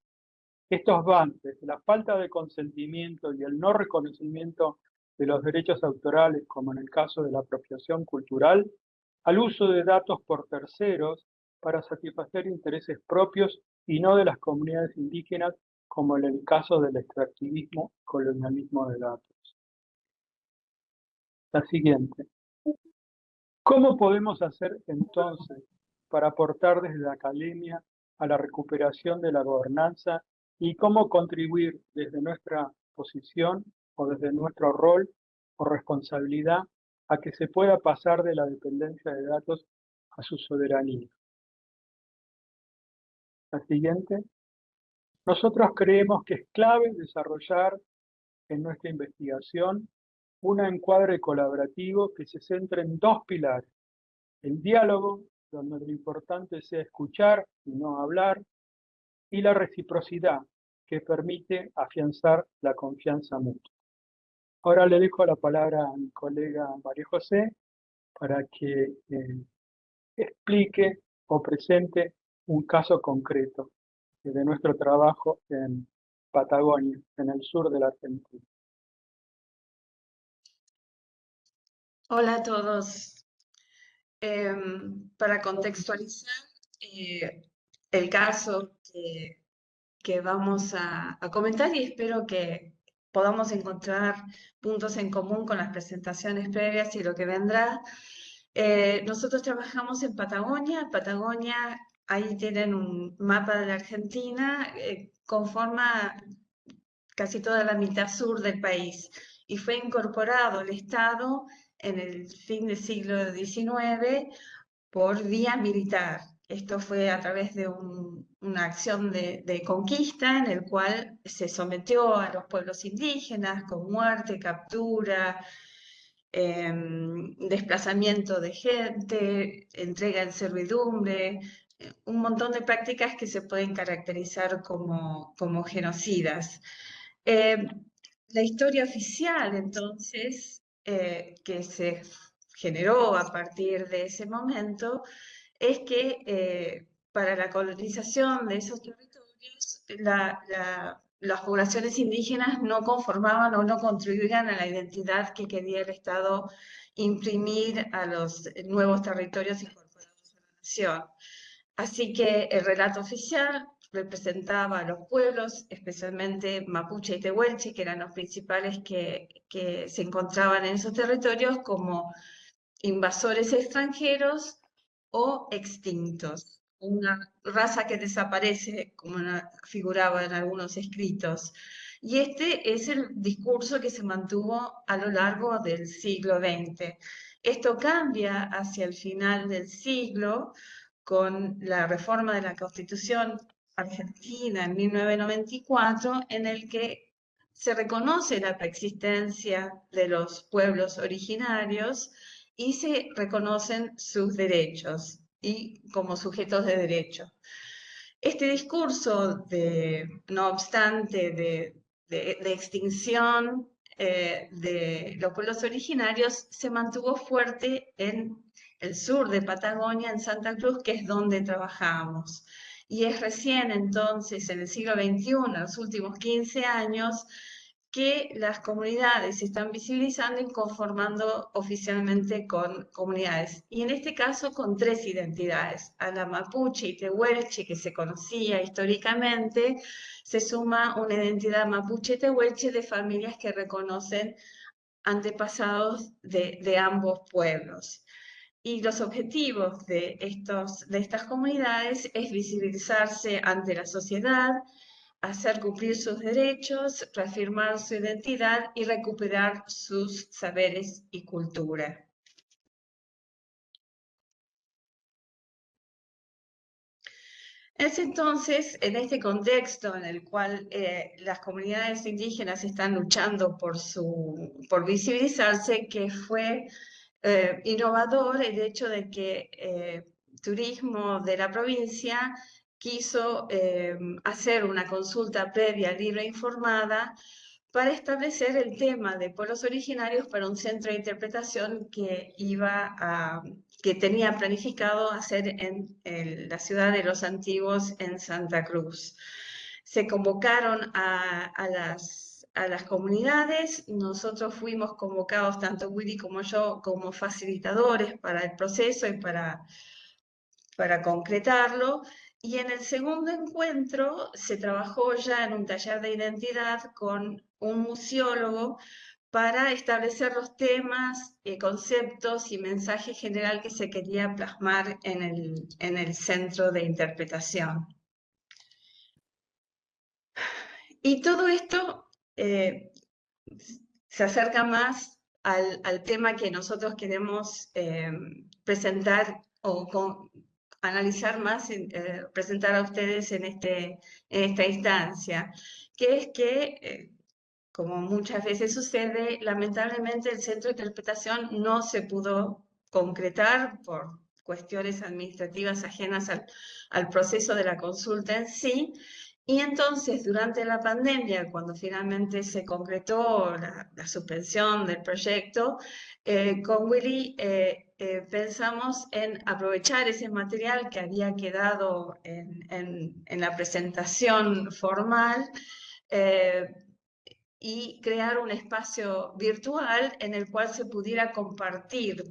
Estos van desde la falta de consentimiento y el no reconocimiento de los derechos autorales, como en el caso de la apropiación cultural, al uso de datos por terceros para satisfacer intereses propios y no de las comunidades indígenas, como en el caso del extractivismo y colonialismo de datos. la siguiente. ¿Cómo podemos hacer entonces para aportar desde la academia a la recuperación de la gobernanza y cómo contribuir desde nuestra posición o desde nuestro rol o responsabilidad a que se pueda pasar de la dependencia de datos a su soberanía? La siguiente. Nosotros creemos que es clave desarrollar en nuestra investigación un encuadre colaborativo que se centre en dos pilares: el diálogo, donde lo importante sea escuchar y no hablar, y la reciprocidad, que permite afianzar la confianza mutua. Ahora le dejo la palabra a mi colega María José para que explique o presente un caso concreto de nuestro trabajo en Patagonia, en el sur de la Argentina. Hola a todos. Para contextualizar el caso que vamos a comentar, y espero que podamos encontrar puntos en común con las presentaciones previas y lo que vendrá. Nosotros trabajamos en Patagonia. En Patagonia, ahí tienen un mapa de la Argentina, conforma casi toda la mitad sur del país, y fue incorporado al Estado en el fin del siglo XIX por vía militar. Esto fue a través de una acción de conquista en el cual se sometió a los pueblos indígenas con muerte, captura, desplazamiento de gente, entrega en servidumbre, un montón de prácticas que se pueden caracterizar como genocidas. La historia oficial, entonces, que se generó a partir de ese momento, es que para la colonización de esos territorios, las poblaciones indígenas no conformaban o no contribuían a la identidad que quería el Estado imprimir a los nuevos territorios incorporados a la nación. Así que el relato oficial representaba a los pueblos, especialmente mapuche y tehuelche, que eran los principales que se encontraban en esos territorios, como invasores extranjeros o extintos, una raza que desaparece, como figuraba en algunos escritos. Y este es el discurso que se mantuvo a lo largo del siglo XX. Esto cambia hacia el final del siglo, con la reforma de la Constitución Argentina en 1994, en el que se reconoce la preexistencia de los pueblos originarios y se reconocen sus derechos y como sujetos de derecho. Este discurso, no obstante, de extinción de los pueblos originarios, se mantuvo fuerte en el sur de Patagonia, en Santa Cruz, que es donde trabajamos. Y es recién entonces, en el siglo XXI, en los últimos 15 años, que las comunidades se están visibilizando y conformando oficialmente con comunidades. Y en este caso con tres identidades. A la mapuche y tehuelche, que se conocía históricamente, se suma una identidad mapuche-tehuelche de familias que reconocen antepasados de ambos pueblos. Y los objetivos de estas comunidades es visibilizarse ante la sociedad, hacer cumplir sus derechos, reafirmar su identidad y recuperar sus saberes y cultura. Es entonces, en este contexto en el cual las comunidades indígenas están luchando por visibilizarse, que fue innovador el hecho de que Turismo de la provincia quiso hacer una consulta previa, libre e informada, para establecer el tema de pueblos originarios para un centro de interpretación que tenía planificado hacer en la ciudad de Los Antiguos, en Santa Cruz. Se convocaron a las comunidades. Nosotros fuimos convocados, tanto Willy como yo, como facilitadores para el proceso y para concretarlo. Y en el segundo encuentro se trabajó ya en un taller de identidad con un museólogo para establecer los temas, conceptos y mensaje general que se quería plasmar en el centro de interpretación. Y todo esto se acerca más al tema que nosotros queremos presentar o analizar más, presentar a ustedes en esta instancia, que es que, como muchas veces sucede, lamentablemente el centro de interpretación no se pudo concretar por cuestiones administrativas ajenas al proceso de la consulta en sí. Y entonces, durante la pandemia, cuando finalmente se concretó la suspensión del proyecto, con Willy pensamos en aprovechar ese material que había quedado en la presentación formal y crear un espacio virtual en el cual se pudiera compartir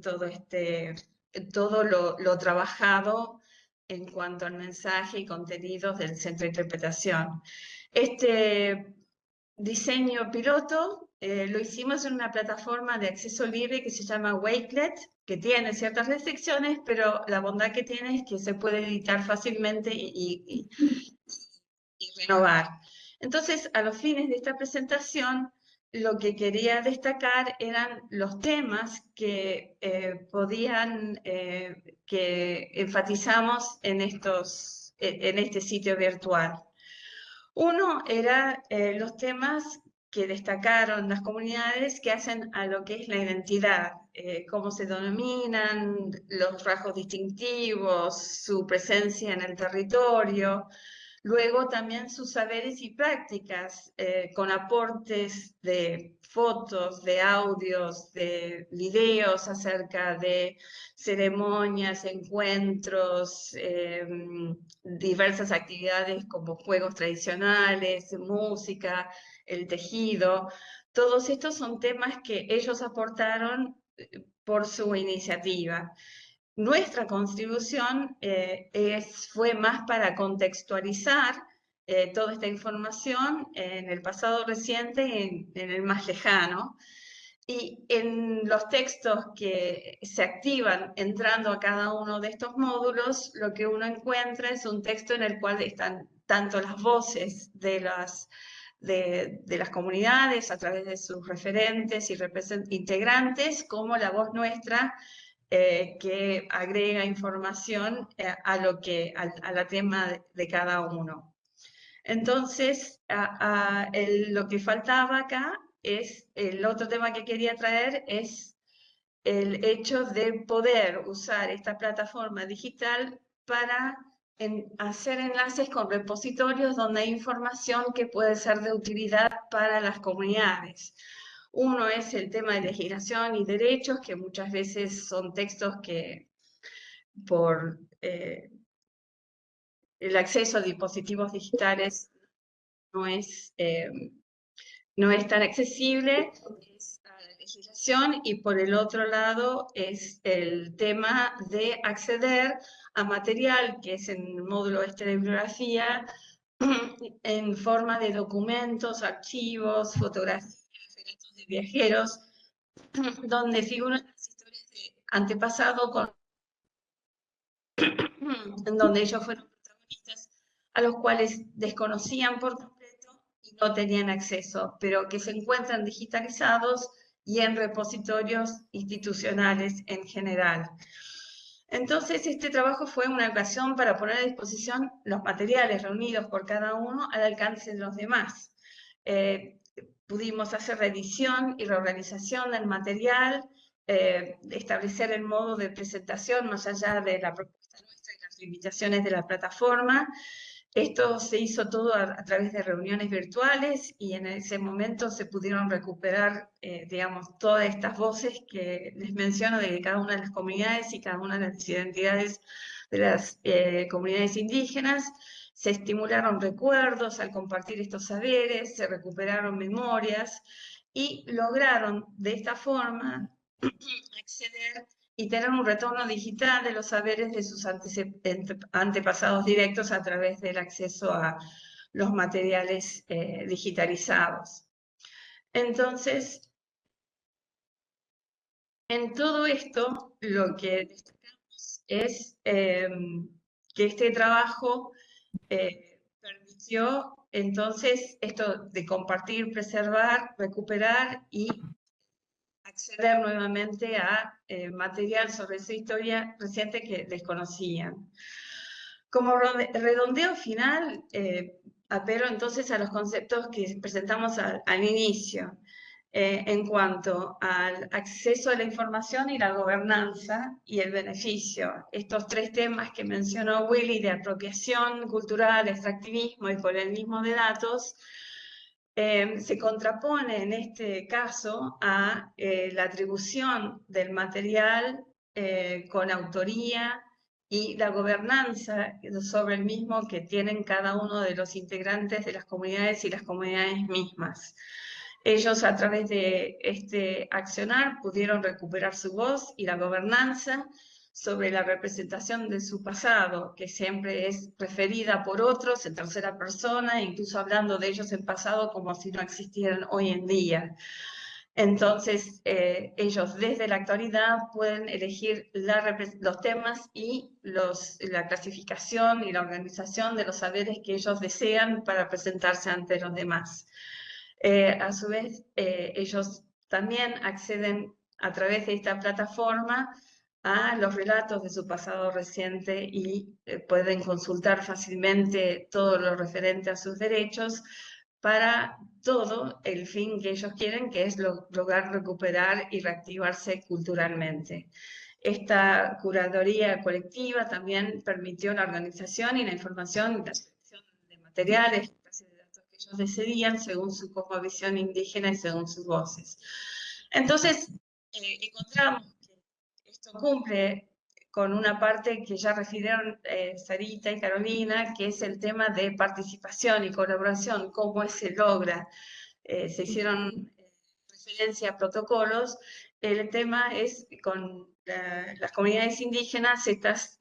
todo lo trabajado en cuanto al mensaje y contenidos del centro de interpretación. Este diseño piloto lo hicimos en una plataforma de acceso libre que se llama Wakelet, que tiene ciertas restricciones, pero la bondad que tiene es que se puede editar fácilmente y renovar. Entonces, a los fines de esta presentación, lo que quería destacar eran los temas que que enfatizamos en este sitio virtual. Uno era los temas que destacaron las comunidades que hacen a lo que es la identidad, cómo se denominan, los rasgos distintivos, su presencia en el territorio. Luego también sus saberes y prácticas, con aportes de fotos, de audios, de videos acerca de ceremonias, encuentros, diversas actividades como juegos tradicionales, música, el tejido. Todos estos son temas que ellos aportaron por su iniciativa. Nuestra contribución fue más para contextualizar toda esta información en el pasado reciente y en el más lejano. Y en los textos que se activan entrando a cada uno de estos módulos, lo que uno encuentra es un texto en el cual están tanto las voces de las comunidades a través de sus referentes y integrantes, como la voz nuestra, que agrega información a la tema de cada uno. Entonces, lo que faltaba acá es, el otro tema que quería traer es el hecho de poder usar esta plataforma digital para hacer enlaces con repositorios donde hay información que puede ser de utilidad para las comunidades. Uno es el tema de legislación y derechos, que muchas veces son textos que por el acceso a dispositivos digitales no es tan accesible, es a la legislación, y por el otro lado es el tema de acceder a material que es en el módulo de bibliografía en forma de documentos, archivos, fotografías, relatos de viajeros, donde figuran las historias de antepasado en donde ellos fueron protagonistas, a los cuales desconocían por completo y no tenían acceso, pero que se encuentran digitalizados y en repositorios institucionales en general. Entonces, este trabajo fue una ocasión para poner a disposición los materiales reunidos por cada uno al alcance de los demás. Pudimos hacer revisión y reorganización del material, establecer el modo de presentación más allá de la propuesta nuestra y las limitaciones de la plataforma. Esto se hizo todo a través de reuniones virtuales, y en ese momento se pudieron recuperar, digamos, todas estas voces que les menciono de cada una de las comunidades y cada una de las identidades de las comunidades indígenas. Se estimularon recuerdos al compartir estos saberes, se recuperaron memorias y lograron de esta forma acceder y tener un retorno digital de los saberes de sus antepasados directos a través del acceso a los materiales digitalizados. Entonces, En todo esto, lo que destacamos es que este trabajo permitió entonces esto de compartir, preservar, recuperar y acceder nuevamente a material sobre esa historia reciente que desconocían. Como redondeo final, apelo entonces a los conceptos que presentamos al inicio, en cuanto al acceso a la información y la gobernanza y el beneficio. Estos tres temas que mencionó Willy de apropiación cultural, extractivismo y colonialismo de datos, se contrapone en este caso a la atribución del material con autoría y la gobernanza sobre el mismo que tienen cada uno de los integrantes de las comunidades y las comunidades mismas. Ellos a través de este accionar pudieron recuperar su voz y la gobernanza sobre la representación de su pasado, que siempre es referida por otros en tercera persona, incluso hablando de ellos en pasado como si no existieran hoy en día. Entonces, ellos desde la actualidad pueden elegir los temas y la clasificación y la organización de los saberes que ellos desean para presentarse ante los demás. A su vez, ellos también acceden a través de esta plataforma a los relatos de su pasado reciente y pueden consultar fácilmente todo lo referente a sus derechos para todo el fin que ellos quieren, que es lograr recuperar y reactivarse culturalmente. Esta curaduría colectiva también permitió la organización y la información y la selección de materiales, de datos que ellos decidían según su cosmovisión indígena y según sus voces. Entonces, encontramos que esto cumple con una parte que ya refirieron Sarita y Carolina, que es el tema de participación y colaboración, cómo se logra. Se hicieron referencia a protocolos. El tema es con las comunidades indígenas, estos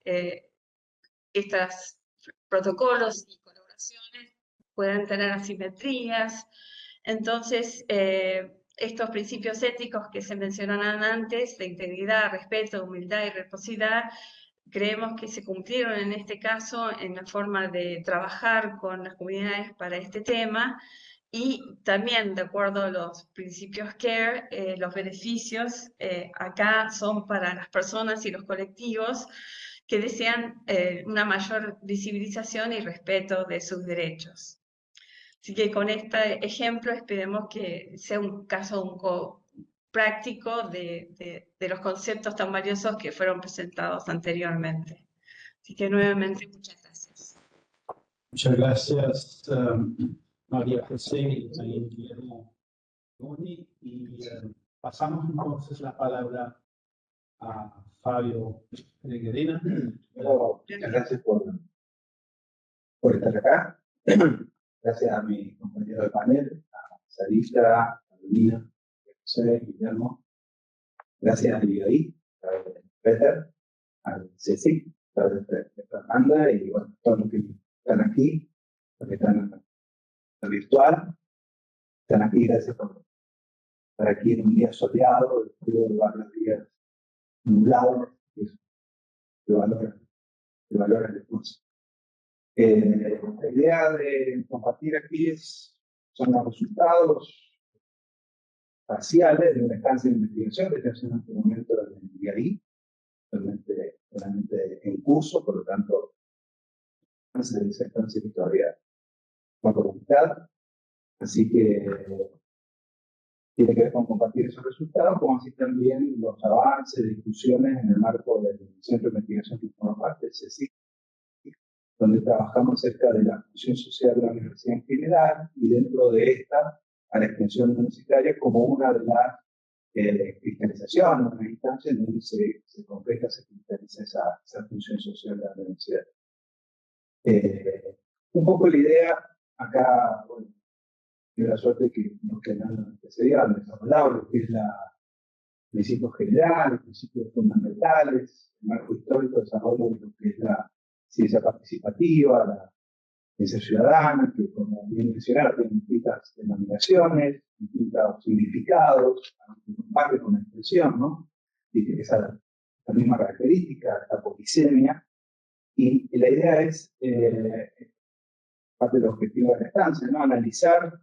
protocolos y colaboraciones pueden tener asimetrías. Entonces, estos principios éticos que se mencionaban antes, de integridad, respeto, humildad y reciprocidad, creemos que se cumplieron en este caso en la forma de trabajar con las comunidades para este tema, y también de acuerdo a los principios CARE, los beneficios acá son para las personas y los colectivos que desean una mayor visibilización y respeto de sus derechos. Así que con este ejemplo esperemos que sea un caso práctico de los conceptos tan valiosos que fueron presentados anteriormente. Así que nuevamente muchas gracias. Muchas gracias, María José y también Guillermo Boni. Y pasamos entonces la palabra a Fabio Reguerena. Bueno, muchas gracias por estar acá. Gracias a mi compañero de panel, a Sarita, a Carolina, a José, Guillermo. Gracias a IBI, a Peter, a Ceci, a Fernanda y bueno, todos los que están aquí, los que están en la virtual. Están aquí, gracias por estar aquí en un día soleado, después de varios días nublados, de valor el esfuerzo. La idea de compartir aquí son los resultados parciales de una estancia de investigación que está haciendo en este momento en el IAI, realmente en curso, por lo tanto, esa estancia que todavía va por la mitad, así que tiene que ver con compartir esos resultados, como así también los avances, discusiones en el marco del Centro de Investigación que forma parte, el CSIC, donde trabajamos cerca de la función social de la universidad en general y dentro de esta a la extensión universitaria como una de las cristalizaciones, una instancia en donde se completa, se cristaliza esa función social de la universidad. Un poco la idea acá, bueno, de la suerte que nos quedan antecedentes, desarrollado lo que es principios generales, principios fundamentales, el marco histórico de desarrollo de lo que es la ciencia participativa, la ciencia ciudadana, que como bien mencionaron, tiene distintas denominaciones, distintos significados, más que con la expresión, ¿no? tiene esa misma característica, esta polisemia, y la idea es, parte del objetivo de la estancia, ¿no? Analizar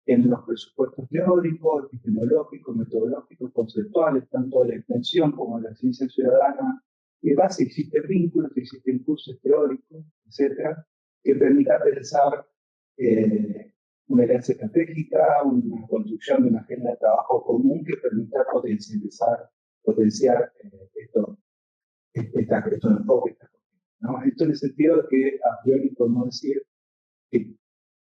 en los presupuestos teóricos, epistemológicos, metodológicos, conceptuales, tanto de la extensión como de la ciencia ciudadana, y de base existen vínculos, existen cursos teóricos, etcétera, que permita pensar una alianza estratégica, una construcción de una agenda de trabajo común que permita potenciar estos enfoques, ¿no? Esto en el sentido de que, a priori, podemos decir que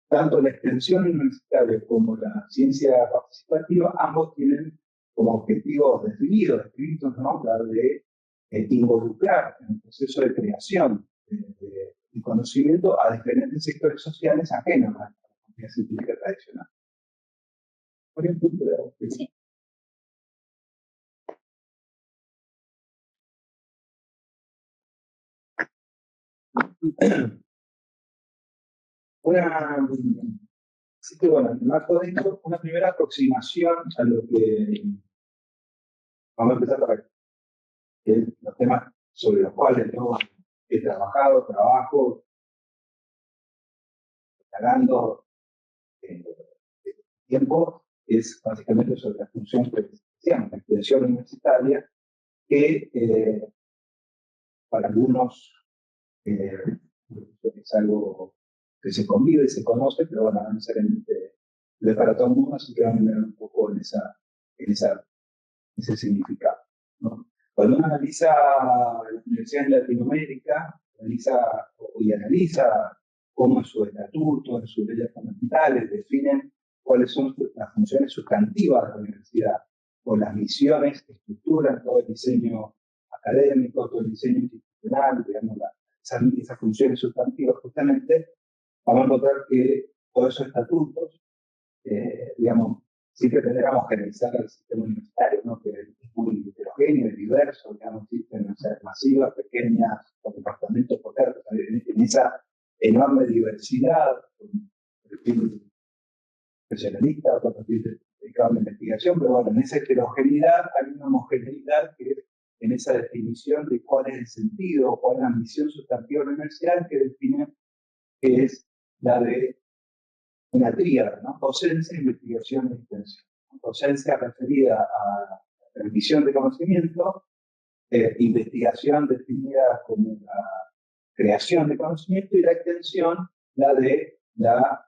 tanto la extensión universitaria como la ciencia participativa, ambos tienen como objetivos definidos, descritos, ¿no? La de involucrar en el proceso de creación de conocimiento a diferentes sectores sociales ajenos a la comunidad científica tradicional. Por ejemplo, sí. Así que bueno, en el marco de esto, una primera aproximación a lo que vamos a empezar por los temas sobre los cuales yo he trabajo, instalando tiempo, es básicamente sobre la función que decíamos, la extensión universitaria, que para algunos es algo que se convive y se conoce, pero bueno, no necesariamente lo es para todo el mundo, así que vamos a mirar un poco en ese significado, ¿no? Cuando uno analiza las universidades de Latinoamérica, analiza cómo es su estatuto, sus leyes fundamentales, definen cuáles son las funciones sustantivas de la universidad, o las misiones que estructuran todo el diseño académico, todo el diseño institucional, digamos, esas funciones sustantivas justamente, vamos a encontrar que todos esos estatutos, digamos, siempre tendríamos que analizar el sistema universitario, ¿no? Que es muy heterogéneo y diverso, digamos, existen universidades masivas, pequeñas, con departamentos potentes, en esa enorme diversidad, con perfil especialista, otro perfil dedicado a la investigación, pero bueno, en esa heterogeneidad hay una homogeneidad que en esa definición de cuál es el sentido, cuál es la misión sustantiva de la universidad, que define que es la de una tríada, ¿no? Docencia, investigación y extensión. Docencia referida a la transmisión de conocimiento, investigación definida como la creación de conocimiento, y la extensión, la de la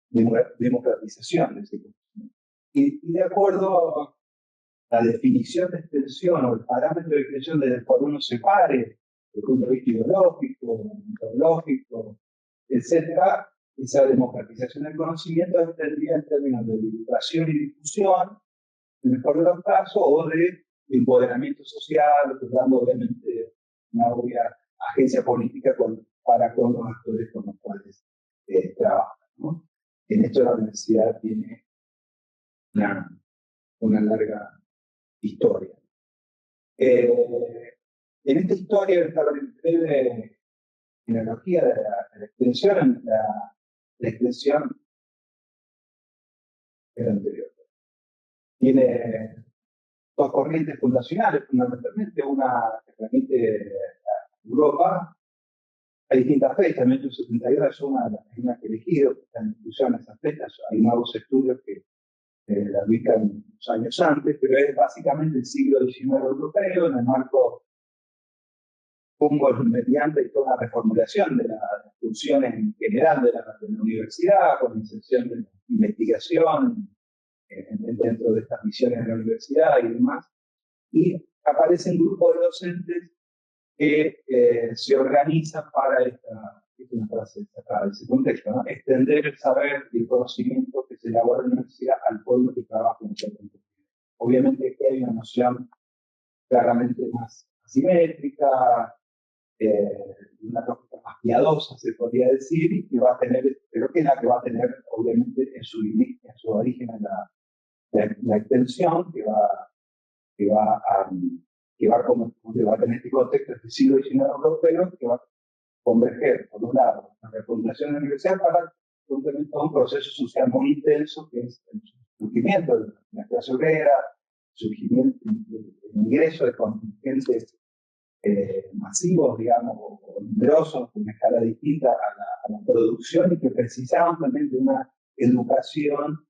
democratización de ese conocimiento. Y de acuerdo a la definición de extensión o el parámetro de extensión desde el cual uno se pare, desde el punto de vista ideológico, metodológico, etcétera, esa democratización del conocimiento entendida en términos de divulgación y difusión, en el mejor de los casos, o de empoderamiento social, dando obviamente una obvia agencia política para con los actores con los cuales trabajan, ¿no? En esto la universidad tiene una larga historia. En esta historia, esta breve genealogía de la extensión, la extensión era anterior. Tiene dos corrientes fundacionales, fundamentalmente, una que permite a Europa. Hay distintas fechas, 1972 es una que he elegido, que está en discusión esas fechas. Hay nuevos estudios que la ubican unos años antes, pero es básicamente el siglo XIX europeo, en el marco mediante y toda una reformulación de las funciones en general de la universidad, con la inserción de la investigación dentro de estas misiones de la universidad y demás. Y aparece un grupo de docentes que se organizan para ese contexto, ¿no? Extender el saber y el conocimiento que se elabora en la universidad al pueblo que trabaja en ese contexto. Obviamente que hay una noción claramente más asimétrica, una lógica más piadosa, se podría decir, y que va a tener, pero que es la que va a tener, obviamente, en su origen la extensión, que va a tener este contexto del siglo XIX europeo, que va a converger, por un lado, la refundulación de la universidad para un proceso social muy intenso, que es el surgimiento de la clase obrera, surgimiento, el ingreso de contingentes masivos, digamos, o numerosos, con una escala distinta a la producción y que precisaban también de una educación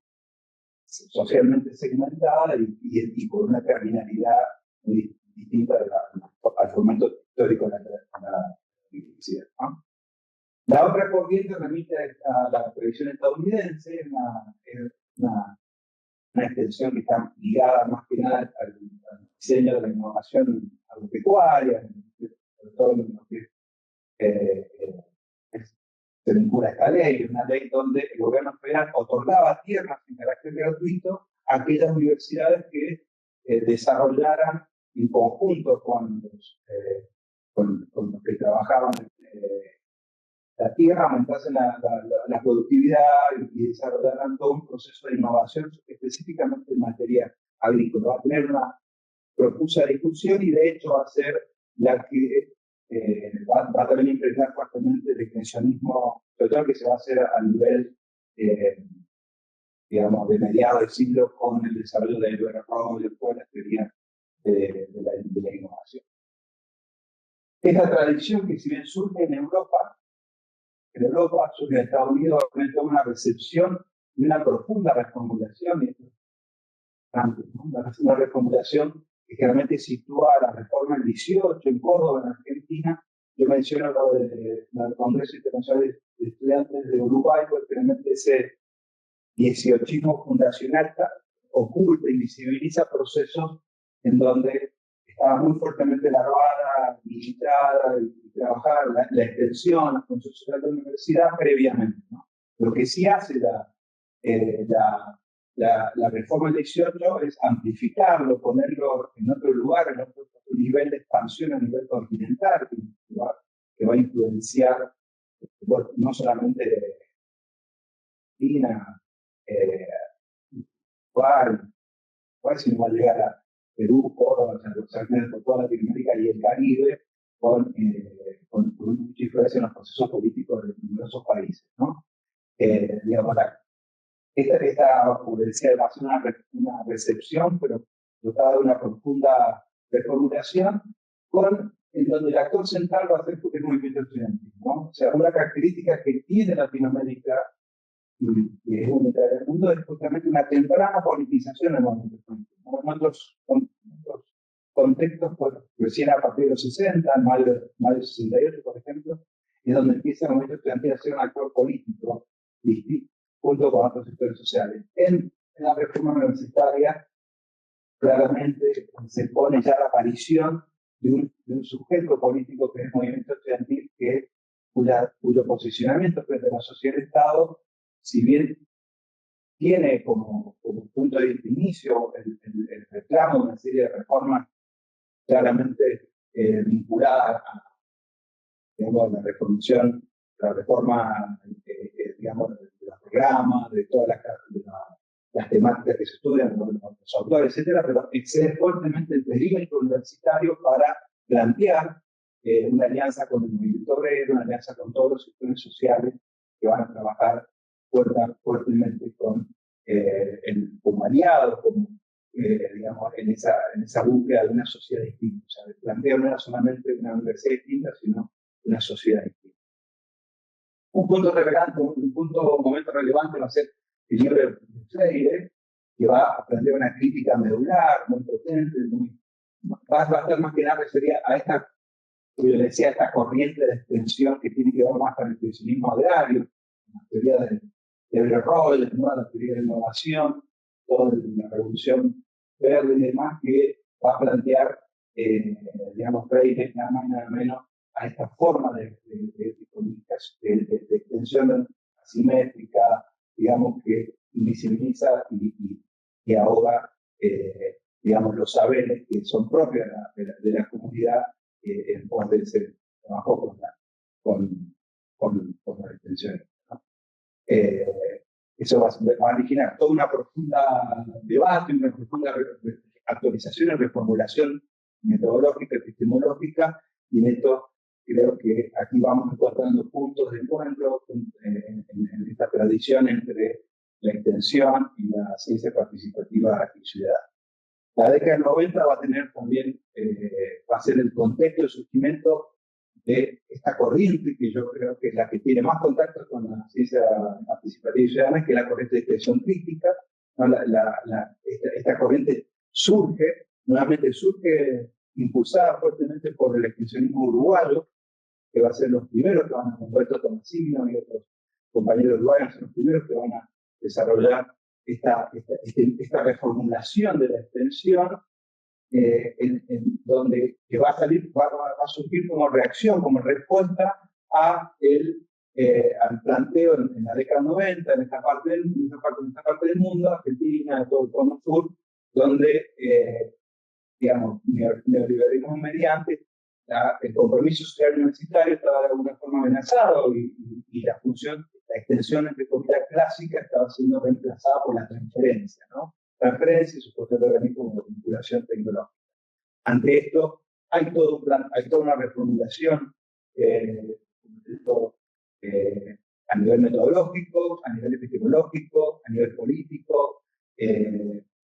socialmente segmentada y con una terminalidad muy distinta al formato histórico de la universidad, ¿no? La otra corriente remite a la tradición estadounidense, una extensión que está ligada más que nada al diseño de la innovación agropecuaria, sobre todo en lo que se vincula a esta ley, una ley donde el gobierno federal otorgaba tierras en carácter gratuito a aquellas universidades que desarrollaran en conjunto con los que trabajaban la tierra, aumentasen la productividad y desarrollaran todo un proceso de innovación específicamente en materia agrícola. Va a tener una propuesta de discusión y de hecho va a ser la que va a también impregnar fuertemente el extensionismo, sobre todo que se va a hacer a nivel, digamos, de mediados del siglo con el desarrollo de Edward Rowe y toda la teoría de la innovación. Esta tradición que si bien surge en Europa, surge en Estados Unidos, frente a una recepción y una profunda reformulación, una reformulación que generalmente sitúa la reforma del 18 en Córdoba, en Argentina. Yo menciono lo del Congreso Internacional de Estudiantes de Uruguay, porque realmente ese 18 fundacional oculta y visibiliza procesos en donde estaba muy fuertemente larvada, visitada y trabajar la extensión, la función social de la universidad previamente, ¿no? Lo que sí hace la reforma del 18 es amplificarlo, ponerlo en otro lugar, en otro nivel de expansión a nivel continental, que va a influenciar no solamente China, sino va a llegar a Perú, Córdoba, por toda Latinoamérica y el Caribe, con mucha influencia en los procesos políticos de numerosos países, ¿no? Digamos, esta, como decía, va a ser una recepción, pero dotada de una profunda reformulación, en donde el actor central va a ser el movimiento estudiantil, ¿no? O sea, una característica que tiene Latinoamérica y que es única del mundo es justamente una temprana politización del movimiento estudiantil. En otros contextos, pues, recién a partir de los 60, en mayo del 68, por ejemplo, es donde empieza el movimiento estudiantil a ser un actor político junto con otros sectores sociales. En la reforma universitaria, claramente se pone ya la aparición de un sujeto político que es el movimiento estudiantil, cuyo posicionamiento frente a la sociedad del Estado, si bien tiene como punto de inicio el reclamo de una serie de reformas claramente vinculadas a, digamos, la reforma, digamos, de los programas, de todas las temáticas que se estudian, los autores, etcétera, pero excede fuertemente el perímetro universitario para plantear una alianza con el movimiento obrero, una alianza con todos los sectores sociales que van a trabajar fuertemente como aliados, digamos, en esa búsqueda de una sociedad distinta. O sea, plantea no era solamente una universidad distinta, sino una sociedad distinta. Un momento relevante va a ser el libro de Freire, que va a plantear una crítica medular, muy potente, va a estar más que nada referida a esta, como yo decía, esta corriente de extensión que tiene que ver más con el extensionismo agrario, la teoría de Roll, ¿no? La teoría de innovación, toda la revolución verde y demás, que va a plantear, digamos, Freire nada más y nada menos a esta forma de extensión asimétrica, digamos, que invisibiliza y ahoga, digamos, los saberes que son propios de la comunidad en pos de ese trabajo con la extensión, ¿no? Eso va a originar toda una profunda debate, una profunda actualización y reformulación metodológica, epistemológica, y en esto creo que aquí vamos encontrando puntos de encuentro en esta tradición entre la extensión y la ciencia participativa y ciudadana. La década del 90 va a tener también, va a ser el contexto de surgimiento de esta corriente, que yo creo que es la que tiene más contacto con la ciencia participativa y ciudadana, que es la corriente de expresión crítica, ¿no? Esta corriente nuevamente surge impulsada fuertemente por el extensionismo uruguayo, que va a ser los primeros que van a, Humberto Tomasino y otros compañeros uruguayos, son los primeros que van a desarrollar esta reformulación de la extensión, donde que va a surgir como reacción, como respuesta al planteo en la década 90, en esta parte del mundo, Argentina, todo el cono sur, donde, digamos, neoliberalismo mediante, el compromiso social universitario estaba de alguna forma amenazado y la función, la extensión, entre comillas, clásica estaba siendo reemplazada por la transferencia, ¿no? Transferencia y su posterior organismo como vinculación tecnológica. Ante esto, hay toda una reformulación a nivel metodológico, a nivel epistemológico, a nivel político,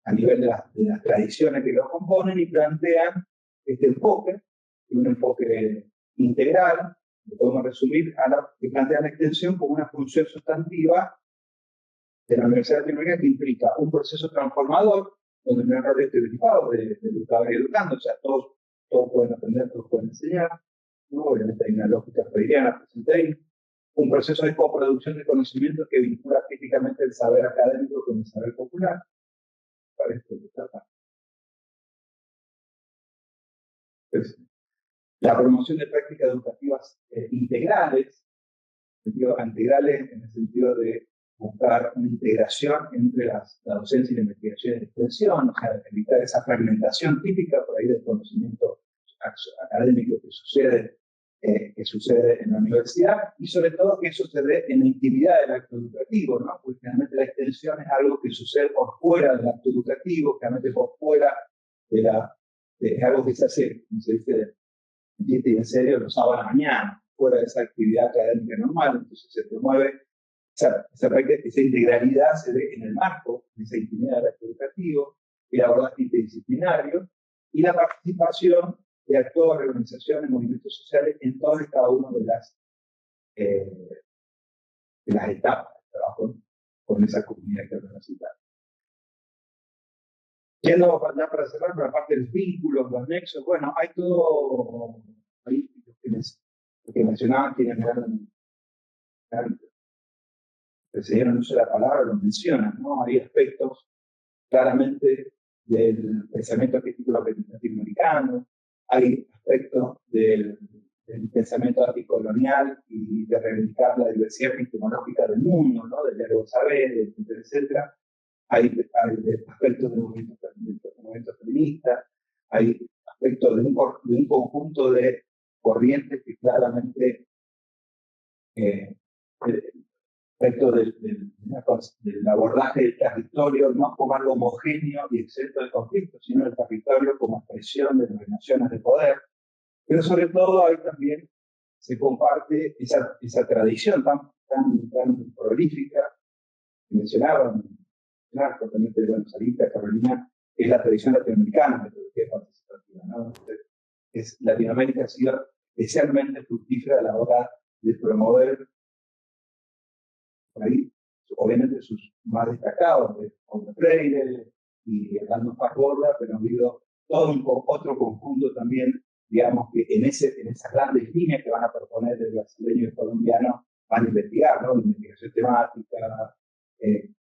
a nivel de las tradiciones que lo componen y plantean este enfoque, un enfoque integral, lo podemos resumir, que plantea la extensión como una función sustantiva de la Universidad Latinoamericana que implica un proceso transformador donde no hay rol estereotipado de educador y educando, o sea, todos pueden aprender, todos pueden enseñar, ¿no? Obviamente hay una lógica freudiana presente ahí, un proceso de coproducción de conocimiento que vincula críticamente el saber académico con el saber popular. Para esto se trata. La promoción de prácticas educativas integrales en el sentido de buscar una integración entre la docencia y la investigación y la extensión, o sea, evitar esa fragmentación típica por ahí del conocimiento académico que sucede en la universidad, y sobre todo que sucede en la intimidad del acto educativo, ¿no? Porque realmente la extensión es algo que sucede por fuera del acto educativo, realmente por fuera es algo que se hace, como se dice, y en serio, los sábados a la mañana, fuera de esa actividad académica normal. Entonces se promueve esa integralidad, se ve en el marco de esa intimidad del acto educativo, el abordaje interdisciplinario y la participación de actores, organizaciones, movimientos sociales en todas y cada una de las etapas de trabajo con esa comunidad que necesitamos. Yendo para cerrar, por la parte de los vínculos, los nexos, bueno, hay todo, ahí lo que mencionaban quienes precedieron el uso de la palabra, lo mencionan, ¿no? Hay aspectos claramente del pensamiento artístico latinoamericano, hay aspectos del pensamiento anticolonial y de reivindicar la diversidad epistemológica del mundo, ¿no? Del diálogo saber, etcétera, etcétera. Hay aspectos del movimiento feminista, hay aspectos de un conjunto de corrientes que claramente respecto del abordaje del territorio no como algo homogéneo y exento de conflicto, sino el territorio como expresión de las relaciones de poder. Pero sobre todo ahí también se comparte esa tradición tan prolífica que mencionaban, justamente, bueno, Sarita, Carolina, es la tradición latinoamericana de metodología participativa, ¿no? Latinoamérica ha sido especialmente fructífera a la hora de promover, por ahí, obviamente sus más destacados, de Paulo Freire y Hernando Faborda, pero ha habido todo otro conjunto también, digamos, que en esas grandes líneas que van a proponer el brasileño y el colombiano, van a investigar, ¿no? Investigación temática,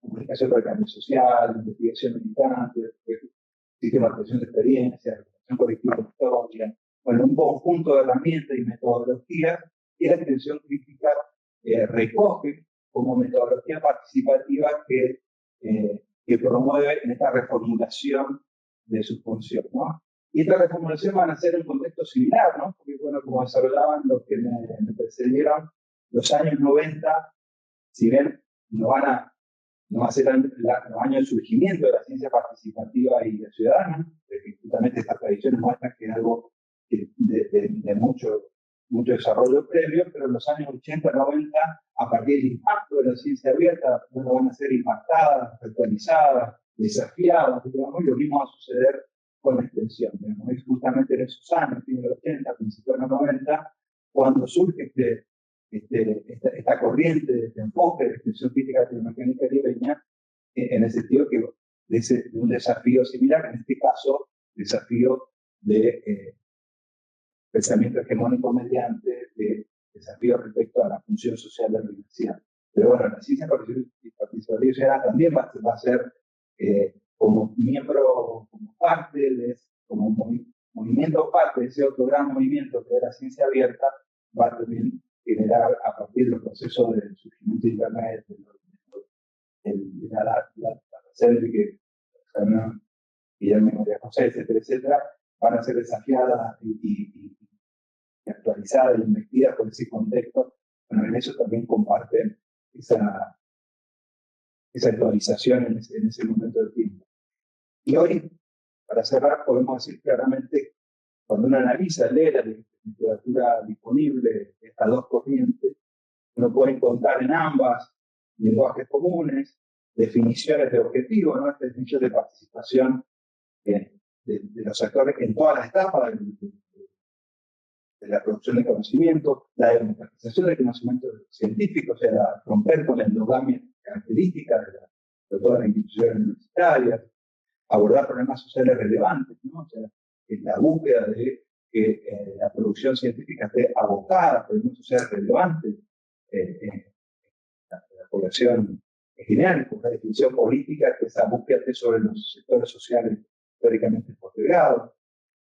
comunicación para el cambio social, investigación militante, sistema de creación de experiencias, reflexión colectiva de historia, bueno, un conjunto de herramientas y metodologías que la extensión crítica recoge como metodología participativa que promueve en esta reformulación de su función, ¿no? Y esta reformulación van a ser en un contexto similar, ¿no? Porque, bueno, como desarrollaban los que me precedieron, los años 90, si bien no va a ser los años del surgimiento de la ciencia participativa y la ciudadana, porque justamente estas tradiciones muestran que es algo de mucho desarrollo previo, pero en los años 80, 90, a partir del impacto de la ciencia abierta, bueno, van a ser impactadas, actualizadas, desafiadas, digamos, y lo mismo va a suceder con la extensión. Digamos, es justamente en esos años, fines de los 80, principios de los 90, cuando surge esta corriente, este enfoque de extensión física latinoamericana y caribeña, en el sentido que de un desafío similar, en este caso, desafío de pensamiento hegemónico mediante de desafíos respecto a la función social de la universidad. Pero bueno, la ciencia participativa también va a ser como miembro, como parte, como movimiento parte de ese otro gran movimiento que es la ciencia abierta, va a también generar a partir de los procesos del surgimiento de Internet, de la reserva que Guillermo María José, etcétera, van a ser desafiadas y actualizadas y investigadas por ese contexto. Bueno, en eso también comparten esa actualización en ese momento del tiempo. Y hoy, para cerrar, podemos decir claramente, cuando uno analiza, lee la literatura disponible de estas dos corrientes, uno puede encontrar en ambas lenguajes comunes, definiciones de objetivos, ¿no? Esta definición de participación de los actores en todas las etapas de la producción de conocimiento, la democratización del conocimiento científico, o sea, romper con la endogamia característica de todas las instituciones universitarias, abordar problemas sociales relevantes, ¿no? O sea, la búsqueda de que la producción científica esté abocada a problemas sociales relevantes en la población en general, con una definición política que esa búsqueda esté sobre los sectores sociales históricamente postergados,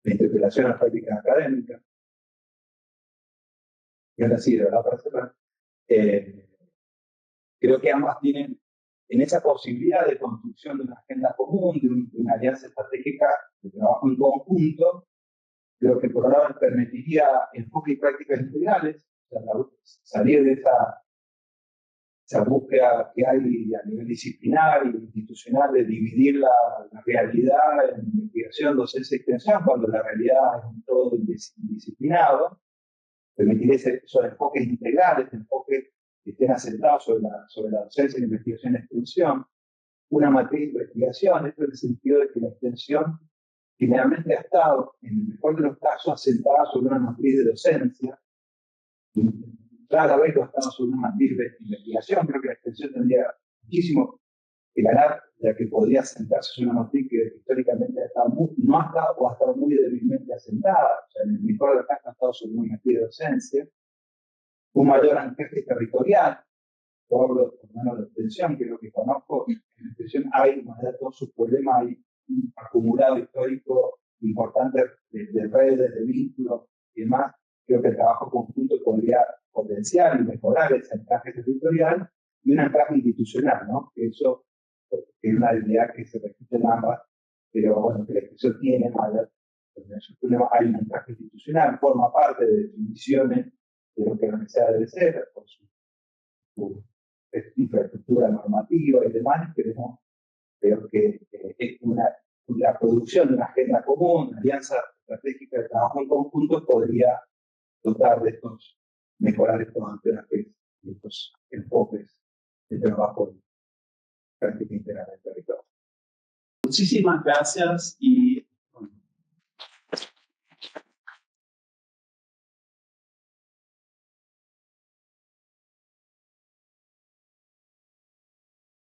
la interpelación a las prácticas académicas. Y ahora sí, de verdad, para cerrar, creo que ambas tienen en esa posibilidad de construcción de una agenda común, de una alianza estratégica de trabajo en conjunto, creo que por ahora permitiría enfoques y prácticas integrales, o sea, salir de esa búsqueda que hay a nivel disciplinar y institucional de dividir la realidad en investigación, docencia y extensión, cuando la realidad es un todo indisciplinado, permitir esos enfoques integrales, enfoques que estén asentados sobre la docencia, la investigación y la extensión, una matriz de investigación, esto en el sentido de que la extensión generalmente ha estado, en el mejor de los casos, asentada sobre una matriz de docencia, y rara vez lo ha estado sobre una matriz de investigación. Creo que la extensión tendría muchísimo que ganar, ya que podría asentarse sobre una matriz que históricamente no ha estado o ha estado muy débilmente asentada, o sea, en el mejor de los casos ha estado sobre una matriz de docencia, un mayor anclaje territorial, por lo menos la extensión, que es lo que conozco, en la extensión hay, más allá de todos sus problemas, hay un acumulado histórico importante de redes, de vínculos y demás. Creo que el trabajo conjunto podría potenciar y mejorar ese anclaje territorial y un anclaje institucional, ¿no? Que eso es una habilidad que se repite en ambas, pero bueno, que la extensión tiene, más allá de sus problemas, hay un anclaje institucional, forma parte de definiciones de lo que la universidad debe ser, por su infraestructura normativa y demás. Creo que la producción de una agenda común, una alianza estratégica de trabajo en conjunto podría dotar de mejorar estos anclajes y estos enfoques de trabajo de práctica integral del territorio. Muchísimas gracias y